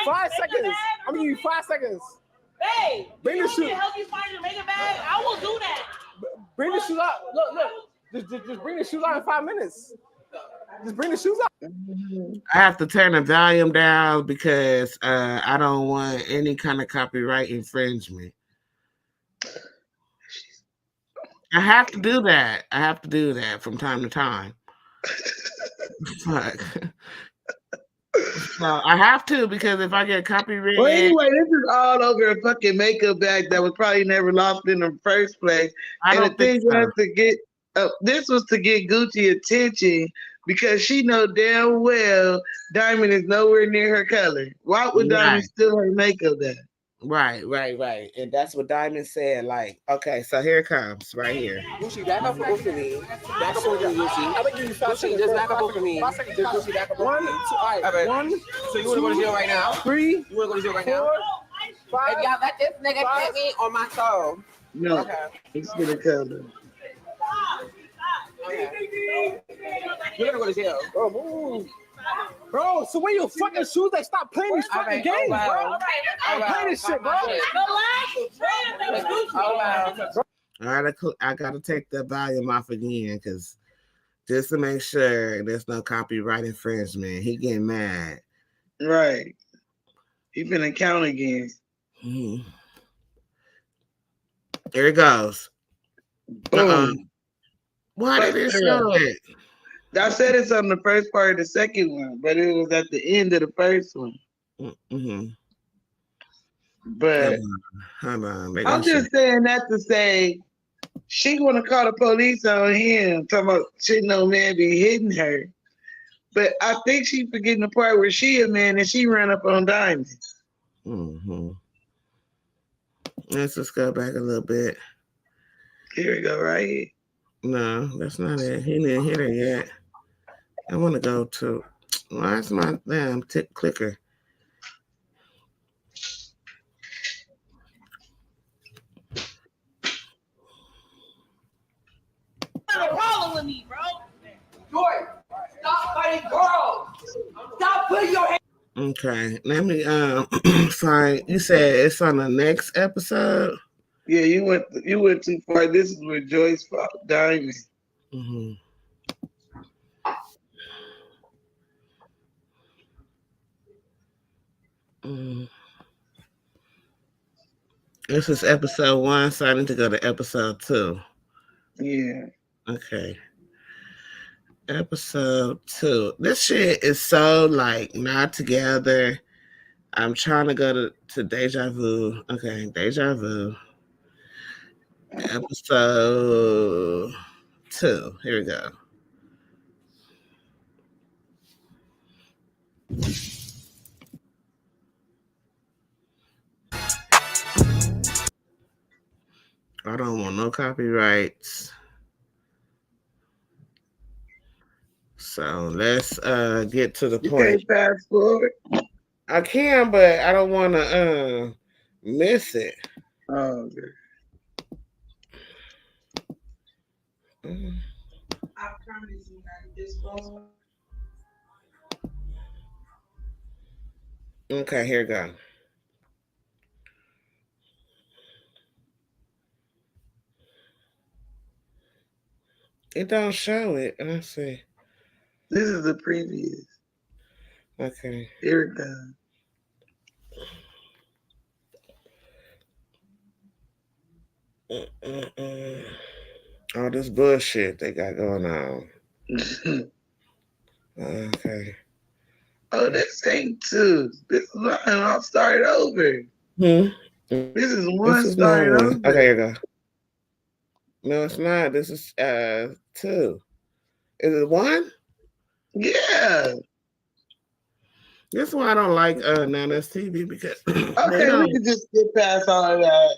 5 your seconds. makeup bag? I'm gonna give you 5 seconds. Hey, Bring you the want me shoe. to help you find your makeup bag? I will do that. Bring the shoes out. Look. Just bring the shoes out in 5 minutes. Just bring the shoes out. I have to turn the volume down because I don't want any kind of copyright infringement. I have to do that. I have to do that from time to time. Fuck. So I have to because if I get copyright. Well, anyway, this is all over a fucking makeup bag that was probably never lost in the first place. I don't think so. This was to get Gucci attention because she know damn well Diamond is nowhere near her color. Why would Diamond steal her makeup then? Right. And that's what Diamond said. Like, okay, so here it comes right here. Gucci, back up for me. Back up for me, Gucci. I'm gonna give you 5 seconds. Just back up for me. 5 seconds. Just Gucci, back up. 1, 2, all right. 1. So you wanna go to jail right now? 3. You wanna go to jail right now? 4, 5. If y'all let this nigga hit me on my toe. No, Okay. it's gonna come. Okay. You're gonna go to jail. Bro, move. Bro, so where your fucking shoes? Like, stop playing these fucking games, bro. Stop playing this shit, bro. I gotta take the volume off again because just to make sure there's no copyright infringement. He getting mad. Right. He finna count again. Mm-hmm. There it goes. Boom. Why did it show it? I said it's on the first part of the second one, but it was at the end of the first one. Mm-hmm. But hold on. I'm just saying that to say she want to call the police on him, talking about shit no man be hitting her. But I think she forgetting the part where she a man and she ran up on Diamond. Mm-hmm. Let's just go back a little bit. Here we go, right here. No, that's not it. He didn't hit her yet. I want to go to. Why is my damn clicker? What's the problem with me, bro? Joy, stop fighting girls. Stop putting your hand. Okay, let me find. You said it's on the next episode. Yeah, you went too far. This is where Joyce fought Diamond. Mm-hmm. This is episode 1, so I need to go to episode 2. Yeah. Okay. Episode 2. This shit is so like not together. I'm trying to go to Deja Vu. Okay, Deja Vu. Episode 2. Here we go. I don't want no copyrights. So let's get to the point. You can't fast forward. I can, but I don't want to miss it. Oh, okay. I promise you that this goes. Okay, here we go. It don't show it. Let's see. This is the previous. Okay. Here it goes. All this bullshit they got going on. Okay. Oh, this ain't 2. This is one I'll start over. This is one started over. Okay, here you go. No, it's not. This is 2. Is it 1? Yeah. This is why I don't like Now That's TV because okay, we can just get past all of that.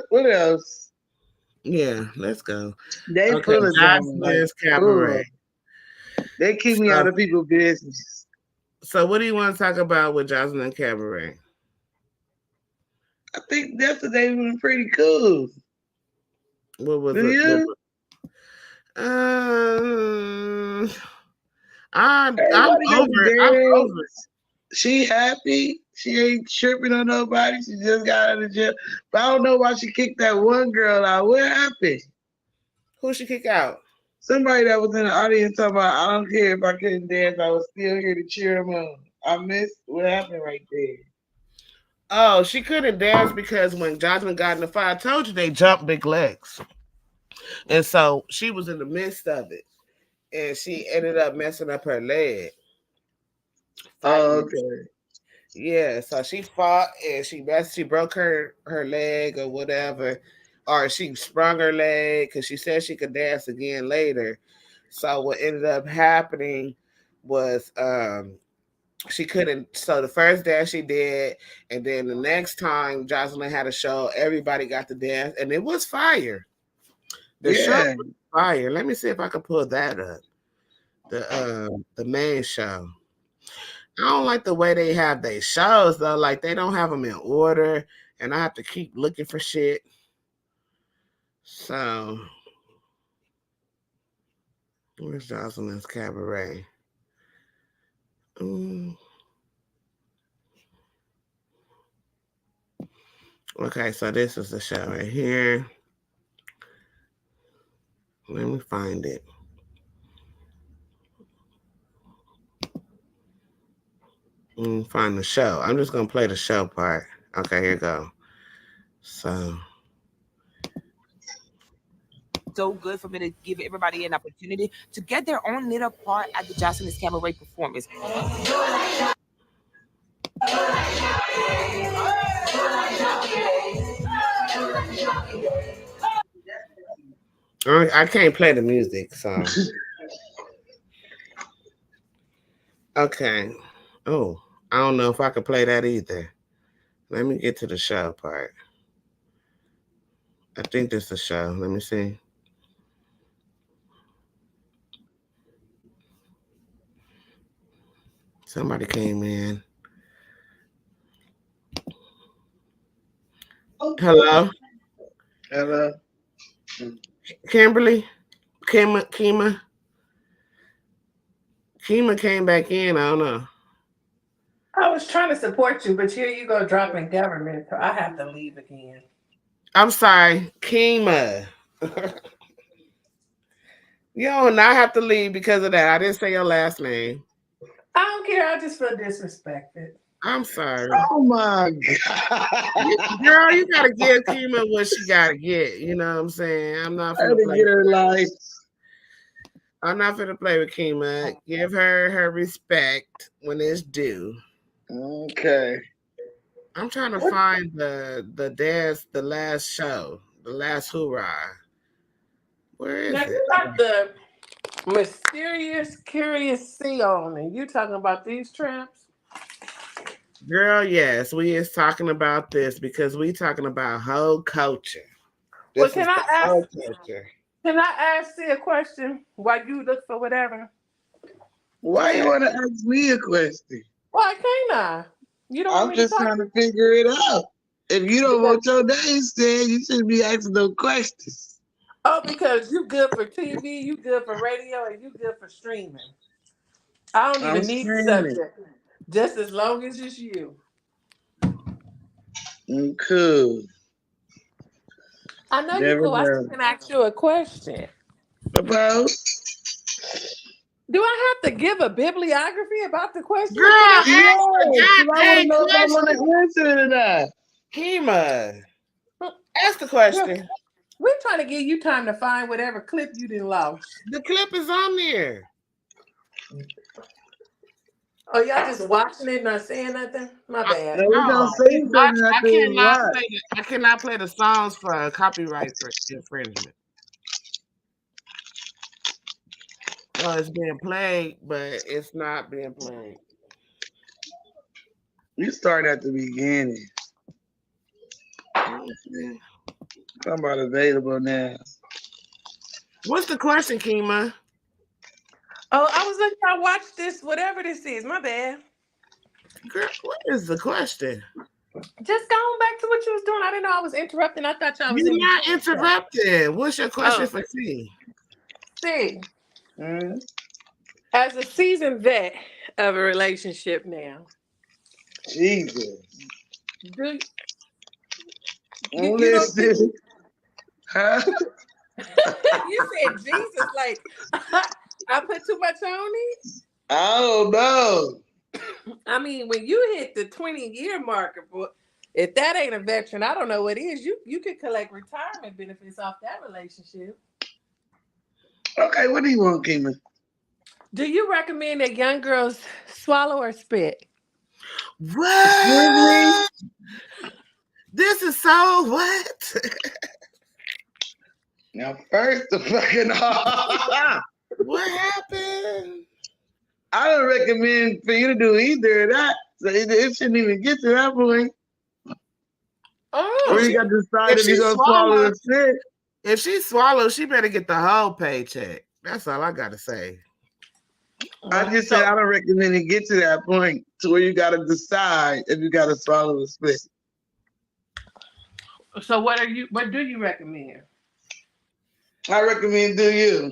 What else? Yeah, let's go. They full of Jocelyn's Cabaret. They keep me out of people's business. So what do you want to talk about with Jocelyn Cabaret? I think yesterday was pretty cool. What was do it? You? I'm over. She happy. She ain't tripping on nobody. She just got out of jail. But I don't know why she kicked that one girl out. What happened? Who she kick out? Somebody that was in the audience talking about, I don't care if I couldn't dance. I was still here to cheer him on. I missed what happened right there. Oh, she couldn't dance because when Jocelyn got in the fire, I told you they jumped big legs. And so she was in the midst of it. And she ended up messing up her leg. Oh, okay. Yeah, so she fought and she broke her leg or whatever. Or she sprung her leg because she said she could dance again later. So what ended up happening was she couldn't. So the first dance she did, and then the next time Jocelyn had a show, everybody got to dance, and it was fire. The show was fire. Let me see if I can pull that up. The main show. I don't like the way they have their shows though. Like they don't have them in order, and I have to keep looking for shit. So where's Jocelyn's Cabaret? Okay, so this is the show right here. Let me find it. Find the show. I'm just gonna play the show part. Okay, here you go. So good for me to give everybody an opportunity to get their own little part at the Jocelyn's Cabaret performance. I can't play the music, so okay. Oh, I don't know if I can play that either. Let me get to the show part. I think this is the show. Let me see. Somebody came in. Hello? Hello? Kimberly? Kima came back in. I don't know. I was trying to support you, but here you go dropping government, so I have to leave again. I'm sorry, Kima. You don't not have to leave because of that. I didn't say your last name. I don't care. I just feel disrespected. I'm sorry. Oh my God. Girl, you gotta give Kima what she gotta get. You know what I'm saying? I'm not gonna get her life. I'm not gonna play with Kima. Give her respect when it's due. Okay. I'm trying to find the dance, the last show, the last hoorah. Where is it? You got the mysterious, curious sea on, and you talking about these tramps? Girl, yes, we is talking about this because we talking about whole culture. Well, can I ask you a question while you look for whatever? Why you want to ask me a question? Why can't I? You don't. I'm just trying to figure it out. If you don't want your name said, you shouldn't be asking no questions. Oh, because you good for TV, you good for radio, and you good for streaming. I don't even need the subject. Just as long as it's you. Cool. I know you're cool. I just can ask you a question. About? Do I have to give a bibliography about the question? Girl, I want to know if I want to answer it or not. Kima, ask the question. We're trying to give you time to find whatever clip you didn't lost. The clip is on there. Oh, y'all just watching it, not saying nothing? My bad. I cannot play the songs for copyright infringement. Well, it's being played, but it's not being played. You start at the beginning. Talking about available now. What's the question, Kima? Oh, I was looking. I watched this, whatever this is. My bad. Girl, what is the question? Just going back to what you was doing. I didn't know I was interrupting. I thought y'all was. You're not interrupting. What's your question for C? C. As a seasoned vet of a relationship now. Jesus. Do you listen. Huh? You said Jesus, like I put too much on it? I don't know. I mean, when you hit the 20-year marker, if that ain't a veteran, I don't know what is. You could collect retirement benefits off that relationship. Okay, what do you want, Kima? Do you recommend that young girls swallow or spit? What? This is so what? Now, first the fucking what happened? I don't recommend for you to do either of that. So it shouldn't even get to that point. Or you got to decide if you're gonna swallow the spit. If she swallows, she better get the whole paycheck. That's all I gotta say. I just said I don't recommend it get to that point to where you gotta decide if you gotta swallow the spit. So what do you recommend? I recommend do you.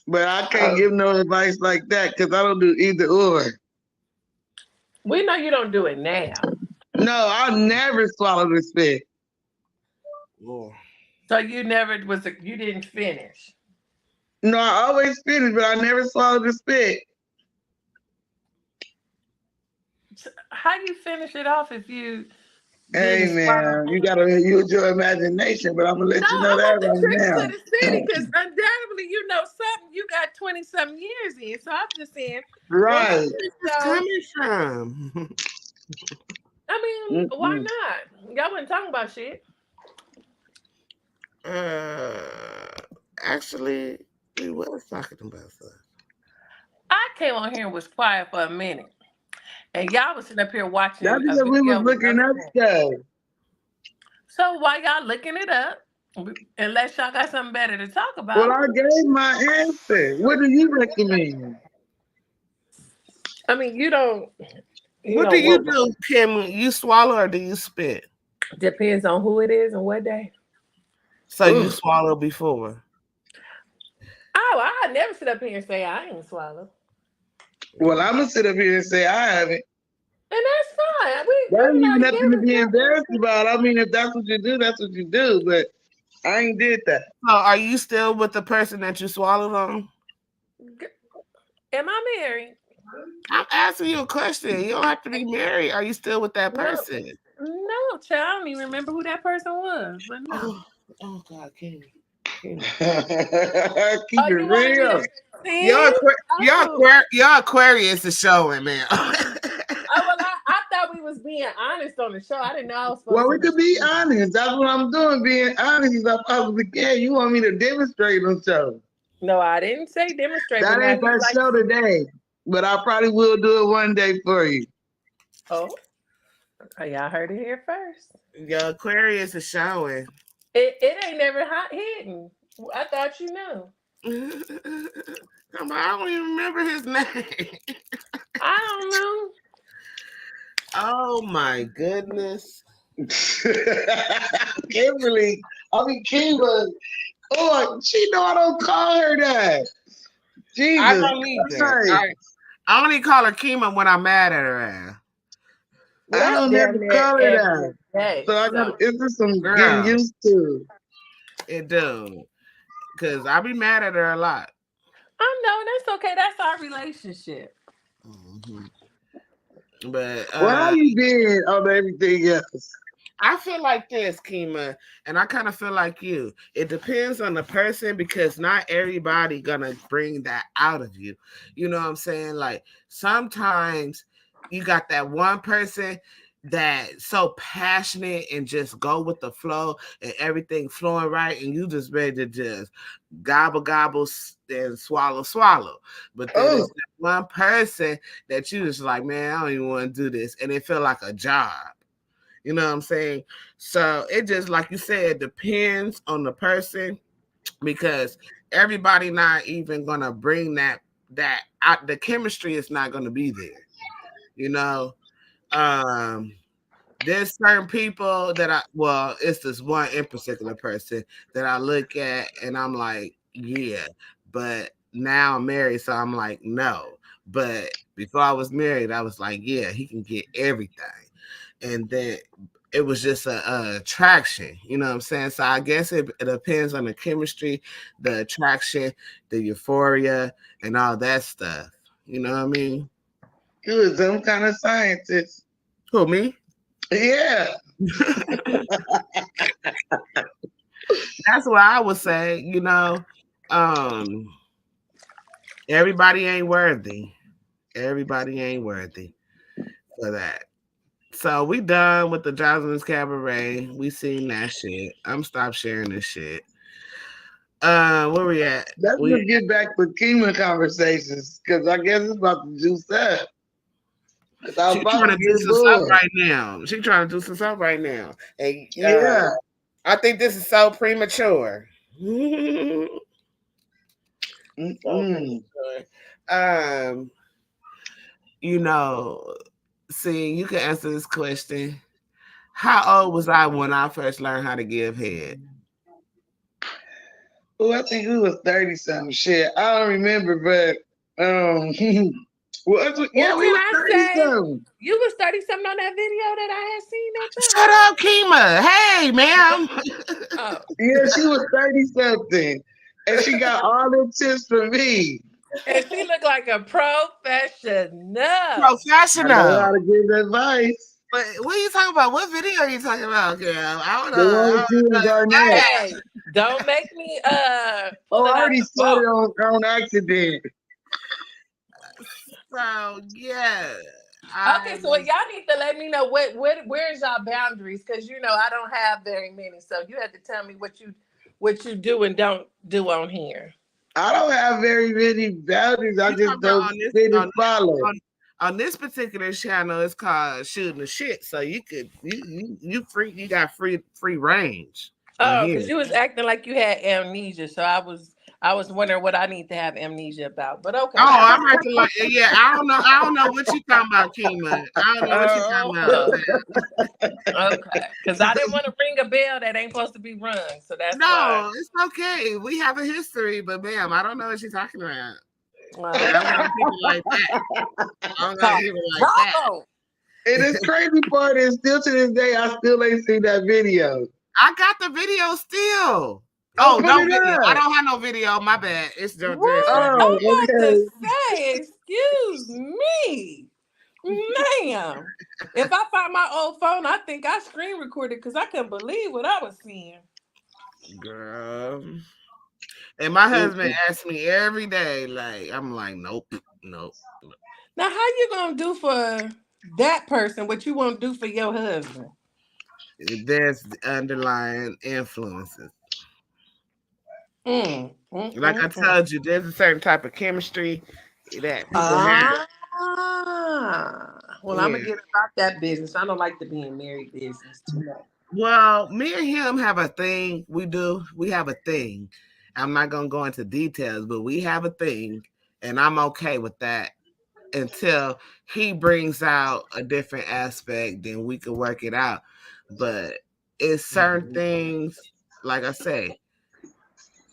But I can't give no advice like that because I don't do either or. We know you don't do it now. No, I never swallowed the spit. Oh. So you didn't finish. No, I always finish, but I never swallowed the spit. How do you finish it off if you? Hey man, you gotta use your imagination, but I'm gonna let you know that right now. To the city, because undoubtedly you know something. You got 20-something years in, so I'm just saying. Right. Coming from. I mean, why not? Y'all wasn't talking about shit. Actually, we was talking about stuff. I came on here and was quiet for a minute. And y'all was sitting up here watching. That's because we was looking up stuff. So why y'all looking it up? Unless y'all got something better to talk about. Well, I gave my answer. What do you recommend? I mean, you don't. What do you do, Kim? You swallow or do you spit? Depends on who it is and what day. So you swallow before? Oh, I never sit up here and say I ain't swallow. Well, I'm gonna sit up here and say I haven't. And that's fine. That ain't even nothing to be embarrassed about. I mean, if that's what you do, that's what you do. But I ain't did that. So are you still with the person that you swallowed on? Am I married? I'm asking you a question. You don't have to be married. Are you still with that person? No, child. I don't even remember who that person was. But no. Oh God, Kim. Keep it real. Your Aquarius is showing, man. I thought we was being honest on the show. I didn't know I was supposed Well, we could be honest. That's what I'm doing, being honest as I possibly can. You want me to demonstrate on show? No, I didn't say demonstrate. That ain't my show today, but I probably will do it one day for you. Oh, y'all heard it here first. Your Aquarius is showing. It ain't never hidden. I thought you knew. I don't even remember his name. I don't know. Oh my goodness. Kimberly. I mean Kiva. Oh, she know I don't call her that. Jesus. I don't either. I only call her Kima when I'm mad at her ass. I don't never call her that. So I got it's some getting used to. It do. Cause I be mad at her a lot. I know, that's okay. That's our relationship. Mm-hmm. But what have you been on everything else? I feel like this, Kima, and I kind of feel like you. It depends on the person because not everybody gonna bring that out of you. You know what I'm saying? Like sometimes you got that one person that so passionate and just go with the flow and everything flowing right, and you just ready to just gobble and swallow. But then it's that one person that you just like, man, I don't even want to do this, and it feel like a job. You know what I'm saying? So it just, like you said, depends on the person because everybody not even gonna bring that out. The chemistry is not gonna be there. You know, there's certain people that it's this one in particular person that I look at and I'm like, yeah, but now I'm married, so I'm like, no. But before I was married, I was like, yeah, he can get everything. And then it was just a attraction, you know what I'm saying? So I guess it depends on the chemistry, the attraction, the euphoria, and all that stuff. You know what I mean? You was some kind of scientist. Who, me? Yeah. That's what I would say, you know. Everybody ain't worthy. Everybody ain't worthy for that. So we done with the Jasmine's Cabaret. We seen that shit. I'm stop sharing this shit. Where we at? Let's just get back to Kima conversations because I guess it's about to juice up. She's trying to do some stuff right now. She's trying to do some stuff right now. And, yeah. I think this is so premature. You know, see, you can answer this question. How old was I when I first learned how to give head? Oh, I think we was 30-something. Shit, I don't remember, but well, yeah, we were 30-something. You was 30-something on that video that I had seen that Shut time. up, Kima. Hey, ma'am. Yeah, she was 30-something. And she got all the tips from me. And she looked like a professional. I know how to give advice. But what are you talking about? What video are you talking about, girl? I don't The one with you and Garnett. Hey, don't make me I already said it on accident. So yeah. Okay, so y'all need to let me know where's y'all boundaries, because you know I don't have very many. So you have to tell me what you do and don't do on here. I don't have very many boundaries. I just don't fit and follow. On this particular channel, it's called Shooting the Shit. So you could you got free range. Oh, because you was acting like you had amnesia. So I was wondering what I need to have amnesia about. But okay. Oh, I'm acting like I don't know what you talking about, Kima. I don't know what you talking about. Okay. Because I didn't want to ring a bell that ain't supposed to be rung. So that's why. It's okay. We have a history, but ma'am, I don't know what you're talking about. Well, I don't want people like that. I don't want people like that. And this crazy part is still to this day, I still ain't seen that video. I got the video still. Oh, no video. I don't have no video. My bad. It's just. I'm about to say, excuse me, ma'am. If I find my old phone, I think I screen recorded because I couldn't believe what I was seeing. Girl. And my husband asks me every day, like, I'm like, nope. Now, how you gonna do for that person what you won't do for your husband? There's underlying influences. Like I told you, there's a certain type of chemistry that people have. Well, I'm gonna get about that business. I don't like the being married business too much. Well, me and him have a thing. We have a thing. I'm not gonna go into details, but we have a thing, and I'm okay with that until he brings out a different aspect. Then we can work it out. But it's certain things, like I say,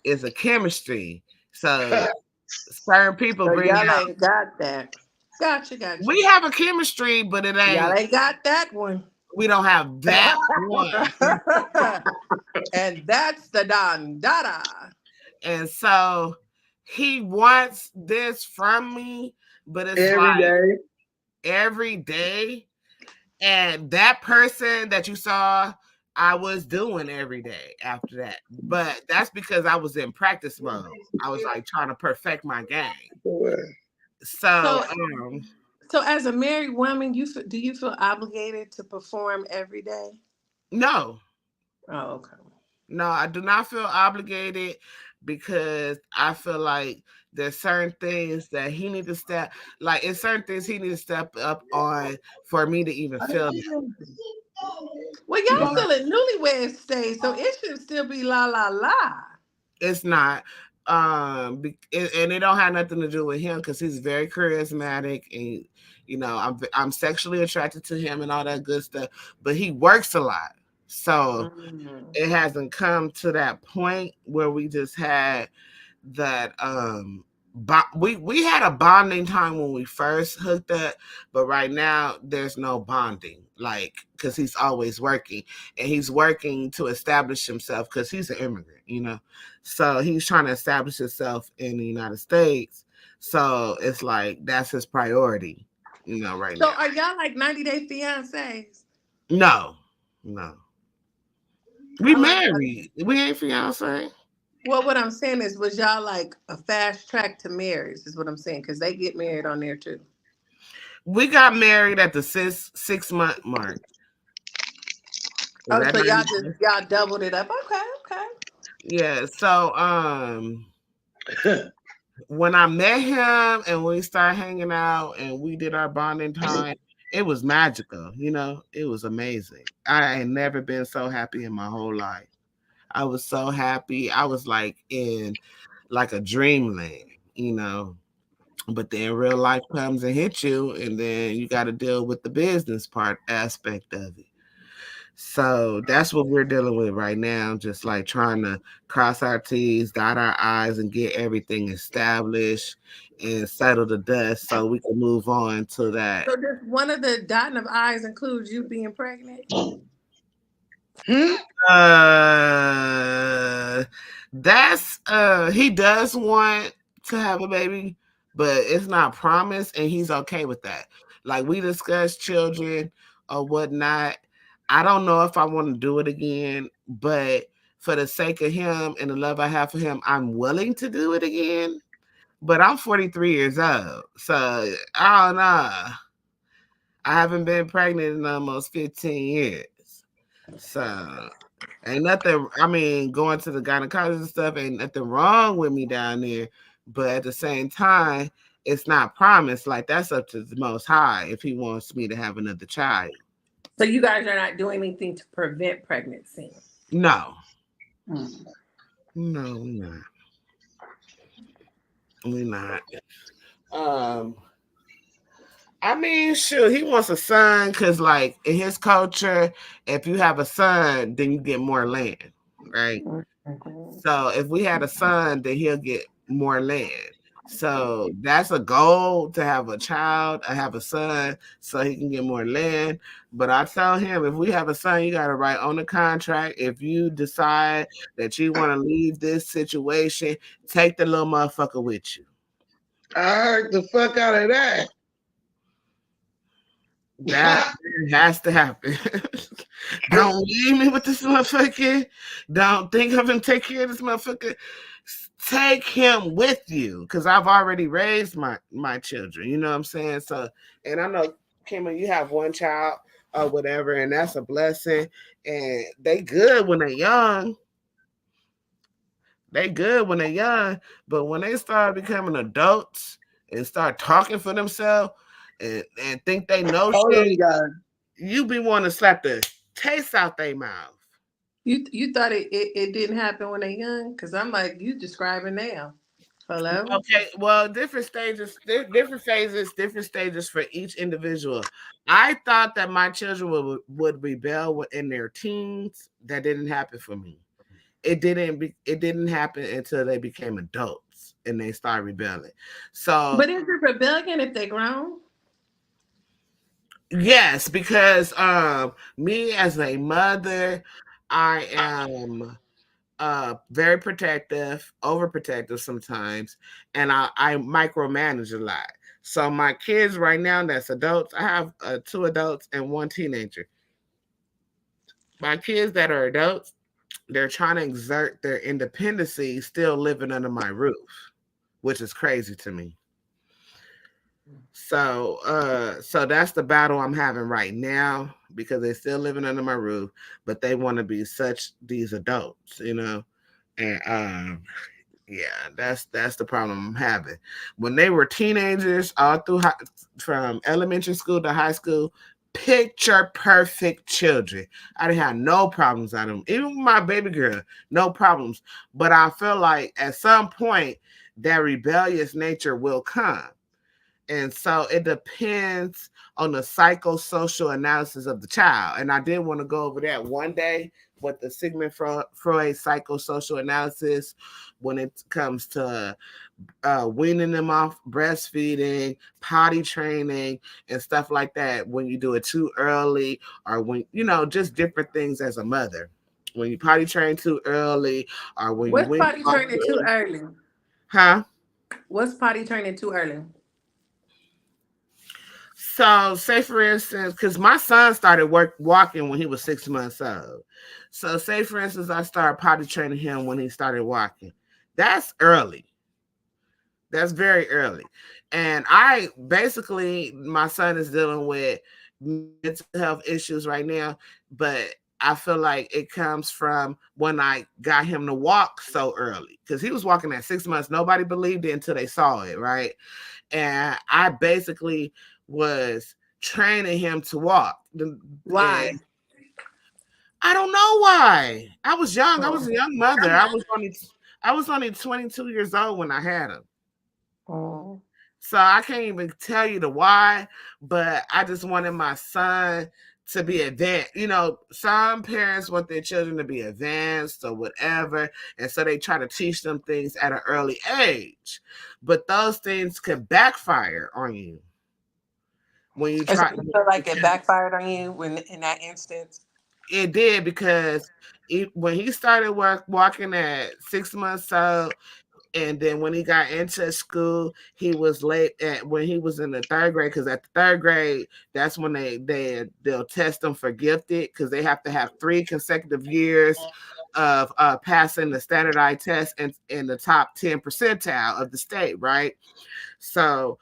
it's a chemistry. So certain people bring y'all out. Ain't got that. Gotcha. We have a chemistry, but it ain't. Y'all ain't got that one. We don't have that one. And that's the Don Dada. And so he wants this from me, but it's every day. And that person that you saw, I was doing every day after that. But that's because I was in practice mode. I was like trying to perfect my game. So as a married woman, do you feel obligated to perform every day? No. Oh, okay. No, I do not feel obligated because I feel like there's certain things that he needs to step, like it's certain things he needs to step up on for me to even feel that. Well, y'all still in newlywed stage, so it should still be la la la. It's not. And it don't have nothing to do with him because he's very charismatic and I'm sexually attracted to him and all that good stuff, but he works a lot. So it hasn't come to that point where we just had that we had a bonding time when we first hooked up, but right now there's no bonding, like, because he's always working and he's working to establish himself because he's an immigrant, so he's trying to establish himself in the United States. So it's like that's his priority, right now. So are y'all like 90-day fiancés? No. We married. We ain't fiancé. Well, what I'm saying is, was y'all like a fast track to marriage? Is what I'm saying, because they get married on there too. We got married at the 6 month mark. Oh, so y'all doubled it up. Okay. Yeah. So when I met him and we started hanging out and we did our bonding time, it was magical. You know, it was amazing. I ain't never been so happy in my whole life. I was so happy. I was like in like a dreamland, you know. But then real life comes and hits you, and then you got to deal with the business part aspect of it. So that's what we're dealing with right now, just like trying to cross our T's, dot our I's, and get everything established and settle the dust so we can move on to that. So does one of the dotting of I's include you being pregnant? That's he does want to have a baby, but it's not promised, and he's okay with that. Like we discussed children or whatnot. I don't know if I want to do it again, but for the sake of him and the love I have for him, I'm willing to do it again. But I'm 43 years old, so I don't know. I haven't been pregnant in almost 15 years. So ain't nothing, I mean, going to the gynecologist and stuff, ain't nothing wrong with me down there. But at the same time, it's not promised. Like that's up to the Most High if he wants me to have another child. So you guys are not doing anything to prevent pregnancy? No. No, we're not. We're not. I mean, sure, he wants a son because, like, in his culture, if you have a son, then you get more land, right? Mm-hmm. So if we had a son, then he'll get more land. So that's a goal, to have a child, I have a son, so he can get more land. But I tell him, if we have a son, you got to write on the contract. If you decide that you want to leave this situation, take the little motherfucker with you. I heard the fuck out of that. That has to happen. Don't leave me with this motherfucker. Don't think of him, take care of this motherfucker. Take him with you, because I've already raised my children. You know what I'm saying? So, and I know, Kimmy, you have one child or whatever, and that's a blessing. And they good when they're young. They good when they're young, but when they start becoming adults and start talking for themselves and think they know shit, you be wanting to slap the taste out their mouth. You thought it didn't happen when they're young? Because I'm like, you describing now. Hello? Okay, well, different stages, different phases, different stages for each individual. I thought that my children would rebel in their teens. That didn't happen for me. It didn't happen until they became adults and they started rebelling. So, but is it rebellion if they grown? Yes, because me as a mother, I am very protective, overprotective sometimes, and I micromanage a lot. So my kids right now, that's adults. I have 2 adults and 1 teenager. My kids that are adults, they're trying to exert their independency, still living under my roof, which is crazy to me. So that's the battle I'm having right now, because they're still living under my roof, but they want to be these adults, you know, and yeah, that's the problem I'm having. When they were teenagers, all through from elementary school to high school, picture perfect children. I didn't have no problems out of them. Even with my baby girl, no problems. But I feel like at some point that rebellious nature will come. And so it depends on the psychosocial analysis of the child. And I did want to go over that one day with the Sigmund Freud psychosocial analysis when it comes to weaning them off breastfeeding, potty training, and stuff like that. When you do it too early, or when, you know, just different things as a mother. When you potty train too early, or when what's potty training too early? Huh? What's potty training too early? So, say for instance, because my son started walking when he was 6 months old. So, say for instance, I started potty training him when he started walking. That's early. That's very early. And my son is dealing with mental health issues right now, but I feel like it comes from when I got him to walk so early, because he was walking at 6 months. Nobody believed it until they saw it, right? And I basically was training him to walk. Why? And I don't know why. I was young. I was a young mother. I was only 22 years old when I had him. Oh. So I can't even tell you the why, but I just wanted my son to be advanced. You know, some parents want their children to be advanced or whatever, and so they try to teach them things at an early age. But those things can backfire on you when you try. You feel like it backfired on you when in that instance? It did, because when he started walking at 6 months old, and then when he got into school, he was late when he was in the 3rd grade, because at the 3rd grade, that's when they'll test them for gifted, because they have to have 3 consecutive years of passing the standardized test in the top 10 percentile of the state, right? So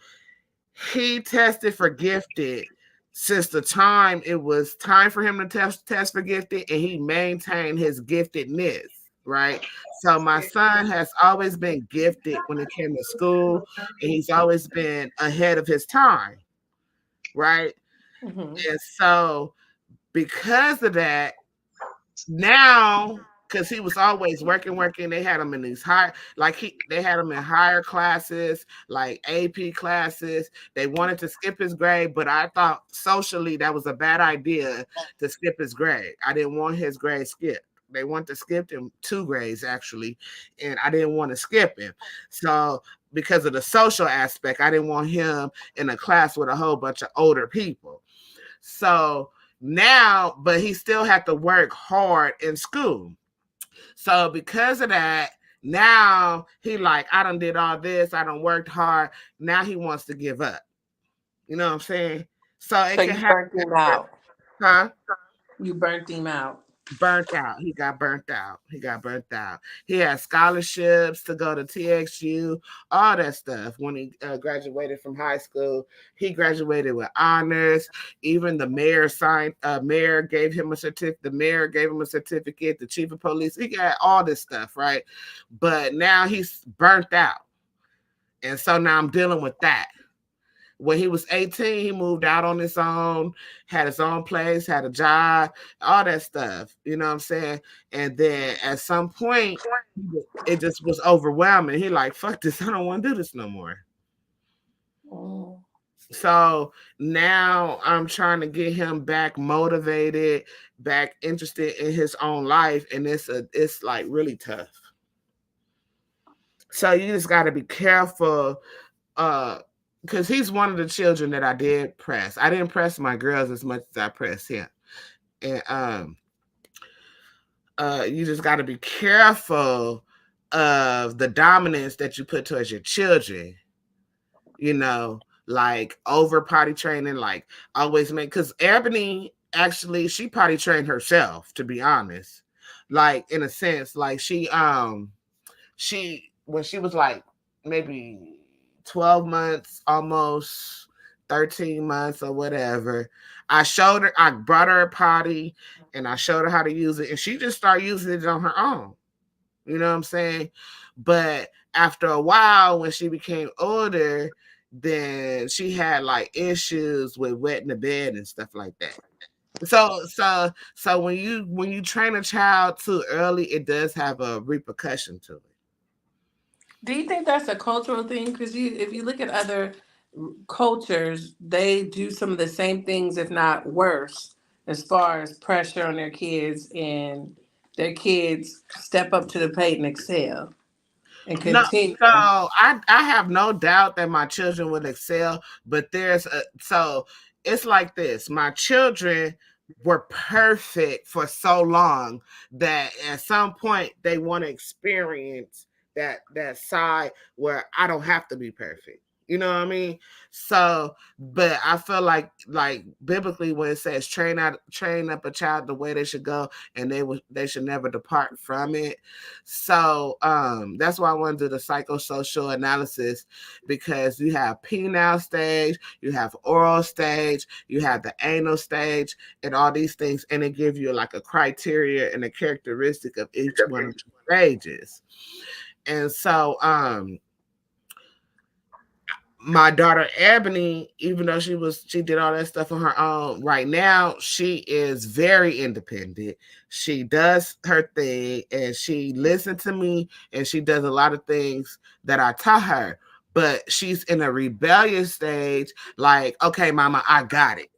he tested for gifted since the time it was time for him to test for gifted, and he maintained his giftedness, right? So my son has always been gifted when it came to school, and he's always been ahead of his time, right? Mm-hmm. And so because of that, now, because he was always working, they had him in these they had him in higher classes, like AP classes. They wanted to skip his grade, but I thought socially that was a bad idea to skip his grade. I didn't want his grade skipped. They wanted to skip him 2 grades, actually, and I didn't want to skip him. So because of the social aspect, I didn't want him in a class with a whole bunch of older people. So now, but he still had to work hard in school. So because of that, now he like, I done did all this, I done worked hard. Now he wants to give up. You know what I'm saying? So it can happen. Burnt him out. Huh? You burnt him out. Burnt out. He got burnt out. He had scholarships to go to TXU, all that stuff. When he graduated from high school, he graduated with honors. Even the mayor gave him a certificate. The mayor gave him a certificate. The chief of police, he got all this stuff, right? But now he's burnt out, and so now I'm dealing with that. When he was 18, he moved out on his own, had his own place, had a job, all that stuff. You know what I'm saying? And then at some point, it just was overwhelming. He like, fuck this. I don't want to do this no more. Oh. So now I'm trying to get him back motivated, back interested in his own life. And it's like really tough. So you just got to be careful, because he's one of the children that I did press. I didn't press my girls as much as I pressed him. And you just got to be careful of the dominance that you put towards your children. You know, like over potty training, like always because Ebony, actually, she potty trained herself, to be honest. Like, in a sense, like when she was like maybe 12 months, almost 13 months or whatever, I brought her a potty and I showed her how to use it, and she just started using it on her own. You know what I'm saying? But after a while, when she became older, then she had like issues with wetting the bed and stuff like that. So when you train a child too early, it does have a repercussion to it. Do you think that's a cultural thing? Because if you look at other cultures, they do some of the same things, if not worse, as far as pressure on their kids, and their kids step up to the plate and excel and continue. So I have no doubt that my children will excel, but so it's like this. My children were perfect for so long that at some point they want to experience that side where I don't have to be perfect. You know what I mean? So, but I feel like biblically when it says train up a child the way they should go, and they should never depart from it. So that's why I want to do the psychosocial analysis, because you have penile stage, you have oral stage, you have the anal stage, and all these things, and it gives you like a criteria and a characteristic of each one of the stages. And so my daughter Ebony, even though she did all that stuff on her own, right now she is very independent. She does her thing and she listens to me, and she does a lot of things that I taught her. But she's in a rebellious stage, like, okay, mama, I got it.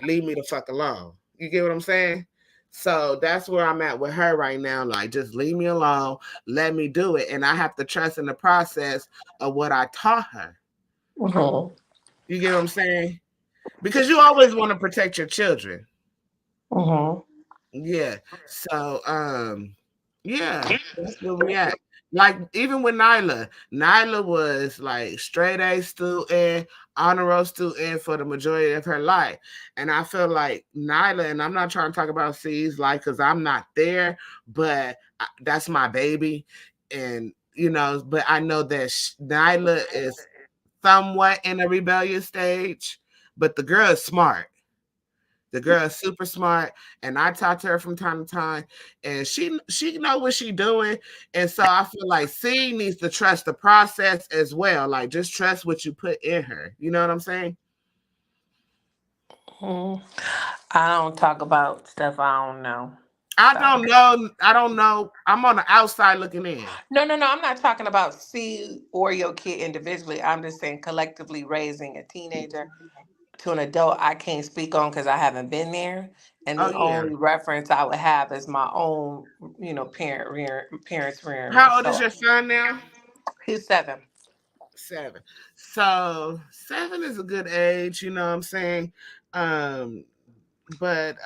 Leave me the fuck alone. You get what I'm saying? So that's where I'm at with her right now. Like, just leave me alone, let me do it. And I have to trust in the process of what I taught her. Mm-hmm. You get what I'm saying? Because you always want to protect your children. Mm-hmm. Yeah. So yeah, that's where we at. Like, even with Nyla was like straight A student, honor roll student for the majority of her life. And I feel like Nyla, and I'm not trying to talk about C's life because I'm not there, but that's my baby. And but I know that Nyla is somewhat in a rebellious stage, but the girl is smart. The girl is super smart, and I talk to her from time to time, and she know what she's doing. And so I feel like C needs to trust the process as well. Like, just trust what you put in her. You know what I'm saying? I don't talk about stuff I don't know. I don't know. I'm on the outside looking in. No. I'm not talking about C or your kid individually. I'm just saying collectively raising a teenager to an adult. I can't speak on because I haven't been there, and the only reference I would have is my own, parents rearing. How old is your son now? He's 7. 7. So 7 is a good age. You know what I'm saying? But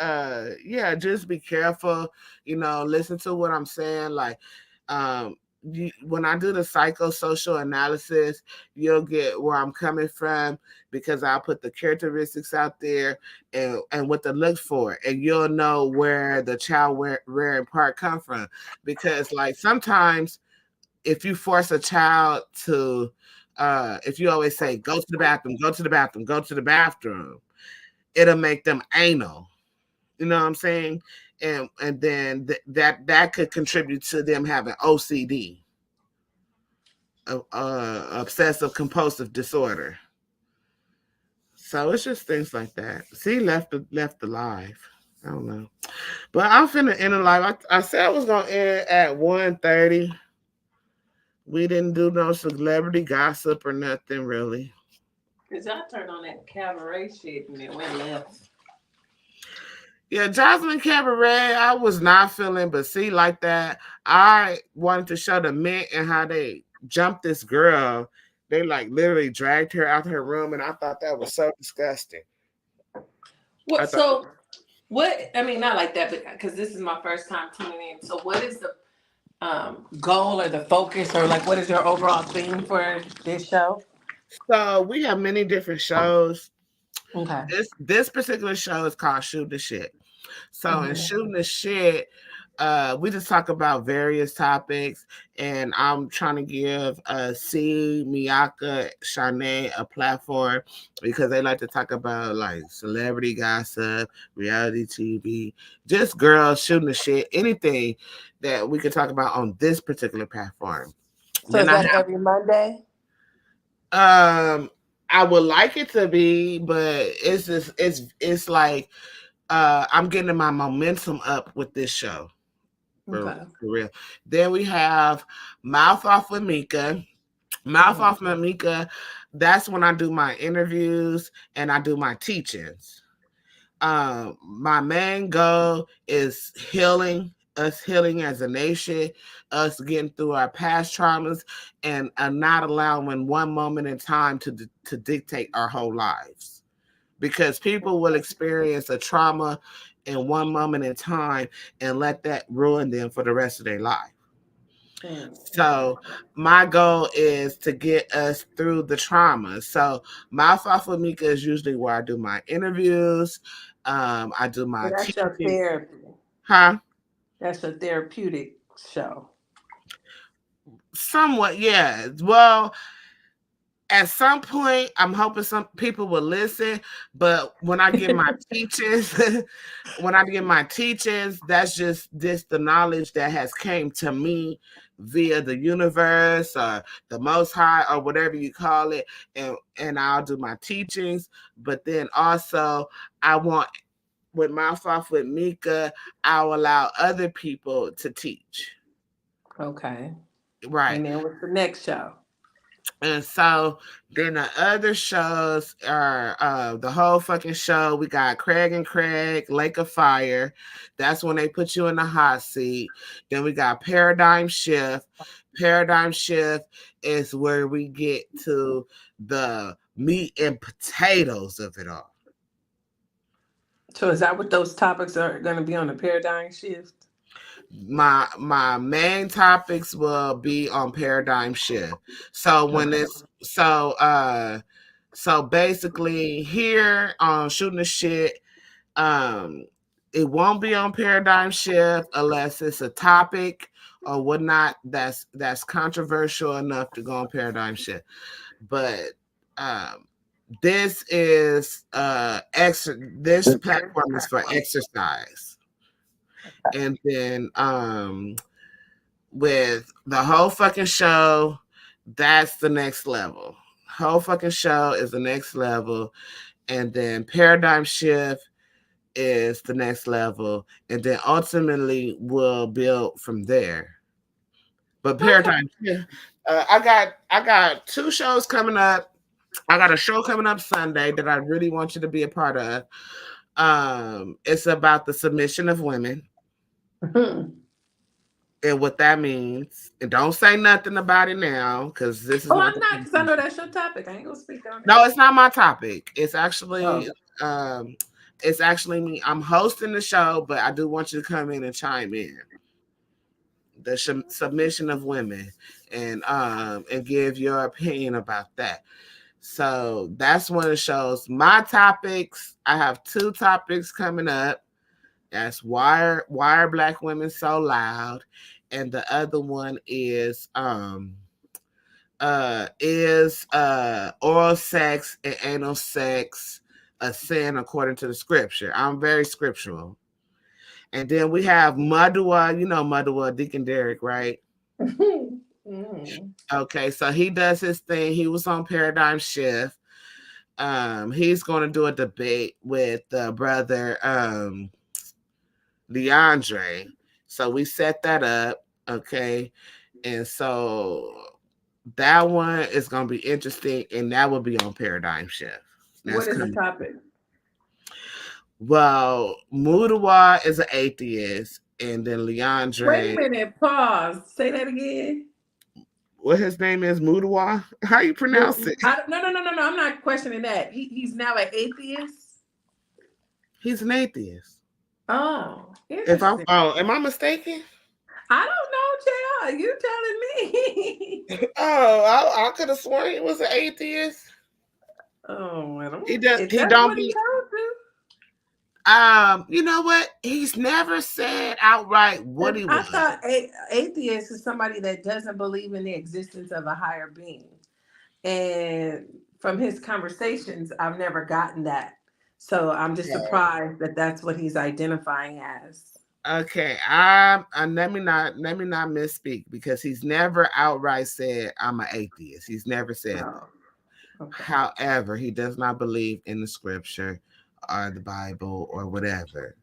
yeah, just be careful, listen to what I'm saying. Like, when I do the psychosocial analysis, you'll get where I'm coming from, because I'll put the characteristics out there and what to look for, and you'll know where the child rearing part come from. Because like sometimes if you force a child to if you always say go to the bathroom, it'll make them anal. You know what I'm saying? And then that could contribute to them having OCD, obsessive compulsive disorder. So it's just things like that. See, left alive. I don't know, but I'm finna end the live. I said I was gonna end at 1:30. We didn't do no celebrity gossip or nothing really. Cause I turned on that cabaret shit and it went left. Yeah, Jocelyn Cabaret, I was not feeling, but see, like that, I wanted to show the men and how they jumped this girl. They like literally dragged her out of her room, and I thought that was so disgusting. What? I mean, not like that, but because this is my first time tuning in. So, what is the goal or the focus, or like, what is your overall theme for this show? So we have many different shows. Okay. This particular show is called Shooting the Shit. So in Shooting the Shit, we just talk about various topics, and I'm trying to give C, Miyaka, Shanae a platform because they like to talk about like celebrity gossip, reality TV, just girls shooting the shit, anything that we can talk about on this particular platform. So is that every Monday? I would like it to be, but it's like I'm getting my momentum up with this show. For real. Then we have Mouth Off with Mika. Mouth Off with Mika, that's when I do my interviews and I do my teachings. My main goal is us healing as a nation, us getting through our past traumas, and not allowing one moment in time to dictate our whole lives. Because people will experience a trauma in one moment in time and let that ruin them for the rest of their life. So my goal is to get us through the trauma. So Mouth Off with Mika is usually where I do my interviews. I do my that's your therapy. Huh? That's a therapeutic show. Somewhat, yeah. Well, at some point, I'm hoping some people will listen. But when I get my teachings, that's just the knowledge that has came to me via the universe or the Most High or whatever you call it, and I'll do my teachings. But then also, I want with Mouth Off with Mika, I'll allow other people to teach. Okay. Right. And then what's the next show? And so then the other shows are the whole fucking show. We got Craig and Craig, Lake of Fire. That's when they put you in the hot seat. Then we got Paradigm Shift. Paradigm Shift is where we get to the meat and potatoes of it all. So is that what those topics are going to be on the Paradigm Shift? My main topics will be on Paradigm Shift. So when it's so basically here on Shooting the Shit, it won't be on Paradigm Shift unless it's a topic or whatnot that's controversial enough to go on Paradigm Shift. But this is this platform is for exercise. And then with the whole fucking show, that's the next level. Whole fucking show is the next level. And then Paradigm Shift is the next level. And then ultimately we'll build from there. But Paradigm Shift, I got 2 shows coming up. I got a show coming up Sunday that I really want you to be a part of. It's about the submission of women. And what that means. And don't say nothing about it now, because this is I'm not, because I know that's your topic. I ain't gonna speak on it. No, it's not my topic. It's actually me. I'm hosting the show, but I do want you to come in and chime in. The submission of women and give your opinion about that. So that's one of the shows. My topics, I have 2 topics coming up. That's why are Black women so loud? And the other one is oral sex and anal sex a sin according to the scripture? I'm very scriptural. And then we have Madua, you know Madua, Deacon Derek, right? Okay, so he does his thing. He was on Paradigm Shift. He's going to do a debate with brother Leandre. So we set that up, okay? And so that one is going to be interesting, and that will be on Paradigm Shift. What is the topic? Well, Mudawa is an atheist, and then Leandre. Wait a minute, pause. Say that again. What his name is, Mudawa? How you pronounce it? No. I'm not questioning that. He's now an atheist. He's an atheist. Oh, am I mistaken? I don't know, J.R. You telling me? I could have sworn he was an atheist. Oh, I don't. He don't be. You know what? He's never said outright what he was. I thought atheist is somebody that doesn't believe in the existence of a higher being. And from his conversations, I've never gotten that. So I'm just surprised that that's what he's identifying as. Okay, let me not misspeak, because he's never outright said I'm an atheist. He's never said that. Okay. However, he does not believe in the scripture or the Bible or whatever.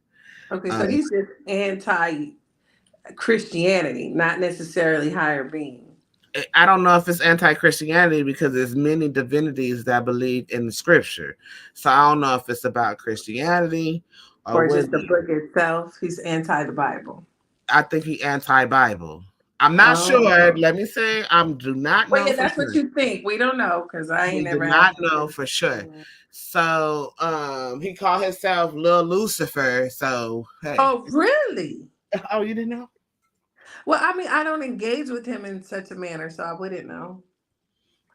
Okay, so he's just anti-Christianity, not necessarily higher being. I don't know if it's anti-Christianity, because there's many divinities that believe in the scripture. So I don't know if it's about Christianity or just the book itself. He's anti the Bible. I think he anti-Bible. I'm not sure. Let me say, do not know. Well, yeah, that's what you think. We don't know, because I ain't never. Do not know for sure. So he called himself Lil Lucifer. So hey. Oh, really? Oh, you didn't know? Well, I mean, I don't engage with him in such a manner, so I wouldn't know.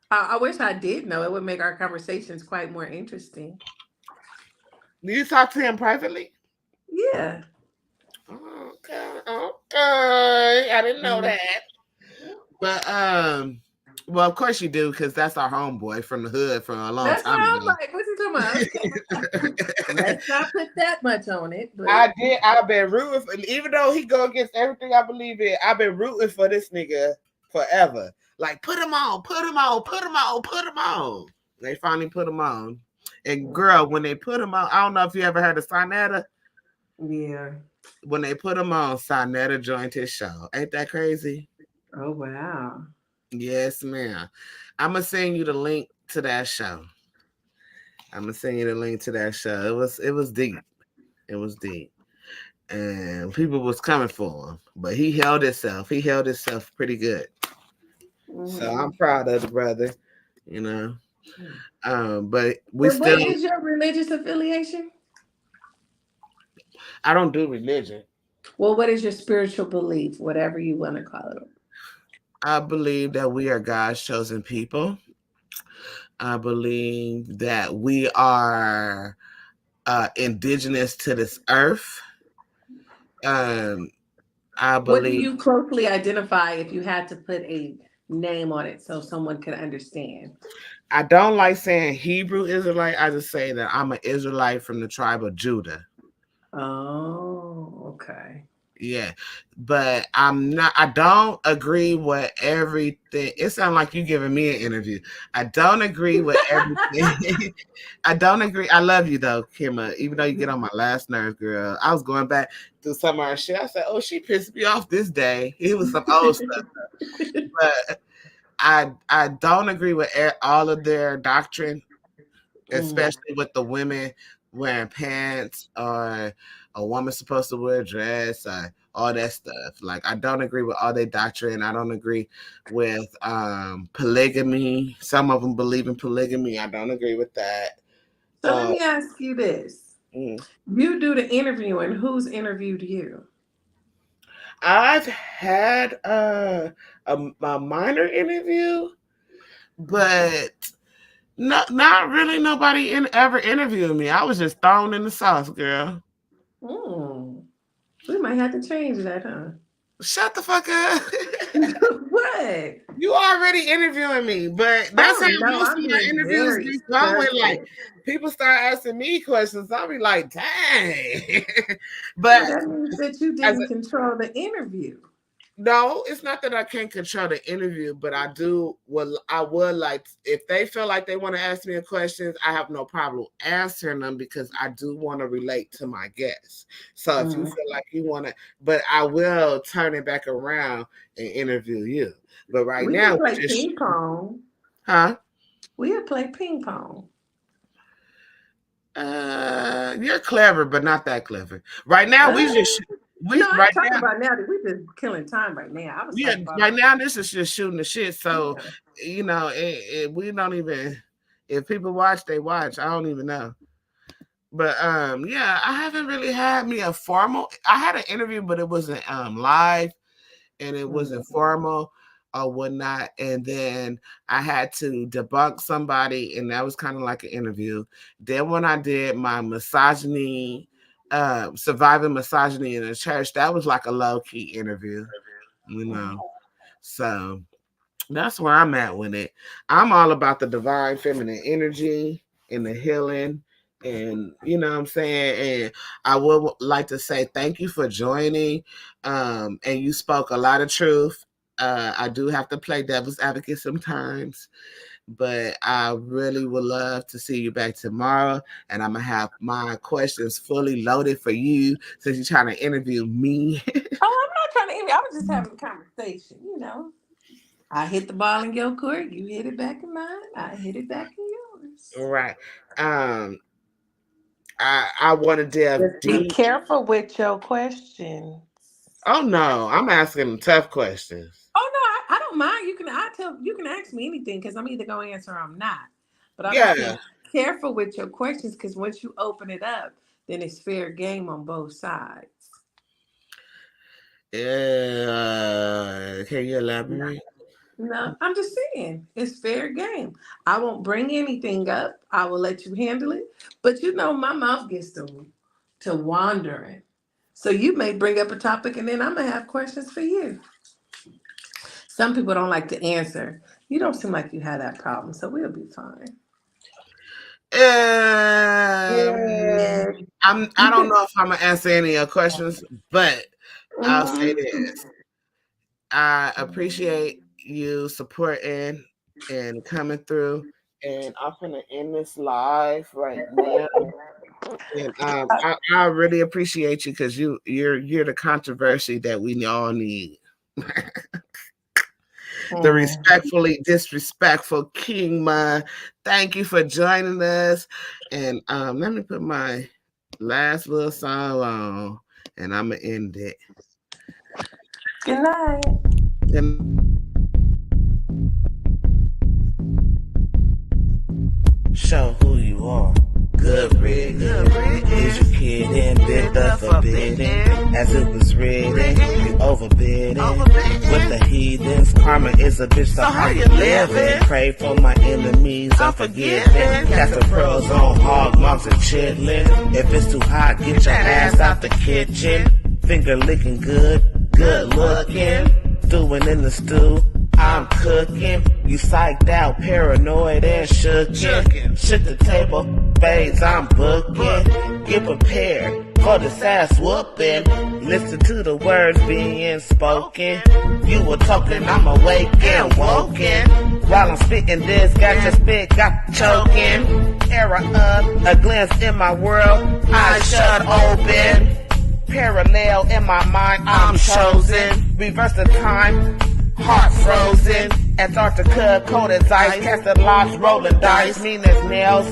I wish I did know. It would make our conversations quite more interesting. Do you talk to him privately? Yeah. Okay. I didn't know that. But well, of course you do, because that's our homeboy from the hood from a long That's time what I'm ago. like. What's he talking about? Let's not put that much on it. But I've been rooting for, even though he go against everything I believe in, I've been rooting for this nigga forever. Like, put him on. They finally put him on. And girl, when they put him on, I don't know if you ever heard of Sinetta. Yeah. When they put him on, Sinetta joined his show. Ain't that crazy? Oh, wow. Yes, ma'am. I'm going to send you the link to that show. It was deep. It was deep. And people was coming for him. But he held himself. Pretty good. Mm-hmm. So I'm proud of the brother, you know. But what is your religious affiliation? I don't do religion. Well, what is your spiritual belief, whatever you want to call it? I believe that we are God's chosen people. I believe that we are indigenous to this earth. I believe. What do you closely identify if you had to put a name on it so someone could understand? I don't like saying Hebrew Israelite. I just say that I'm an Israelite from the tribe of Judah. Oh, okay. Yeah, but I don't agree with everything. It sounds like you giving me an interview. I don't agree with everything. I don't agree. I love you though, Kimma, even though you get on my last nerve, girl. I was going back through some of our shit. I said, oh, she pissed me off this day. It was some old stuff. But I don't agree with all of their doctrine, especially with the women wearing pants or a woman's supposed to wear a dress, all that stuff. Like, I don't agree with all their doctrine. I don't agree with polygamy. Some of them believe in polygamy. I don't agree with that. So let me ask you this. You do the interviewing. Who's interviewed you? I've had a minor interview, but not really nobody ever interviewed me. I was just thrown in the sauce, girl. We might have to change that, huh? Shut the fuck up. What? You already interviewing me, but that's how most of my interviews be going. Like, people start asking me questions, I'll be like, dang. But that means that you didn't control the interview. No, it's not that I can't control the interview, but I would like, if they feel like they want to ask me a question, I have no problem answering them because I do want to relate to my guests. So if you feel like you want to, but I will turn it back around and interview you. But right now, we play ping pong. Huh? We'll play ping pong. You're clever, but not that clever. Right now, we just. I'm talking about now that we're just killing time right now. Right now, this is just shooting the shit. So, you know, we don't even, if people watch, they watch. I don't even know. But yeah, I haven't really had me a formal. I had an interview, but it wasn't live, and it wasn't formal or whatnot. And then I had to debunk somebody, and that was kind of like an interview. Then when I did my misogyny. Surviving misogyny in the church, that was like a low-key interview, you know. So that's where I'm at with it. I'm all about the divine feminine energy and the healing, and you know what I'm saying. And I would like to say thank you for joining. And you spoke a lot of truth. I do have to play devil's advocate sometimes, but I really would love to see you back tomorrow. And I'm going to have my questions fully loaded for you since you're trying to interview me. I'm not trying to interview. I was just having a conversation, you know. I hit the ball in your court. You hit it back in mine. I hit it back in yours. Right. I want to delve deep. Be careful with your questions. Oh, no. I'm asking tough questions. Oh, no. I don't mind. You can ask me anything because I'm either going to answer or I'm not. But I'm just careful with your questions because once you open it up, then it's fair game on both sides. Can you elaborate? No, I'm just saying it's fair game. I won't bring anything up. I will let you handle it. But you know, my mouth gets to wandering. So you may bring up a topic and then I'm gonna have questions for you. Some people don't like to answer. You don't seem like you have that problem, so we'll be fine. I don't know if I'm gonna answer any of your questions, but I'll say this. I appreciate you supporting and coming through, and I'm gonna end this live right now. And I really appreciate you because you're the controversy that we all need. The respectfully disrespectful King Ma. Thank you for joining us. And let me put my last little song on, and I'm gonna end it. Good night. Show who you are. Good riddance. Is your kid and bit the forbidden? As it was written, you overbid it. With the heathens, karma is a bitch, so how you living? Pray for my enemies, I'm forgiving. Cast the pearls on hog moms and chitlin'. If it's too hot, get your ass out the kitchen. Finger licking good, good looking. Stewing in the stew, I'm cooking. You psyched out, paranoid and shookin'. Shook the table, fades I'm booking. Get prepared for this ass whooping. Listen to the words being spoken. You were talking, I'm awake and woken. While I'm spitting this, got your spit, got choking. Era of a glance in my world, eyes shut open. Parallel in my mind, I'm chosen. Reverse the time, heart frozen. Antarctica, cold as ice. Casted locks, rolling dice. Mean as nails,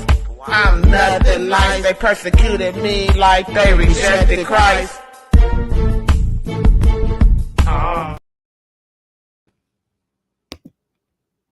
I'm nothing nice. They persecuted me like they rejected Christ.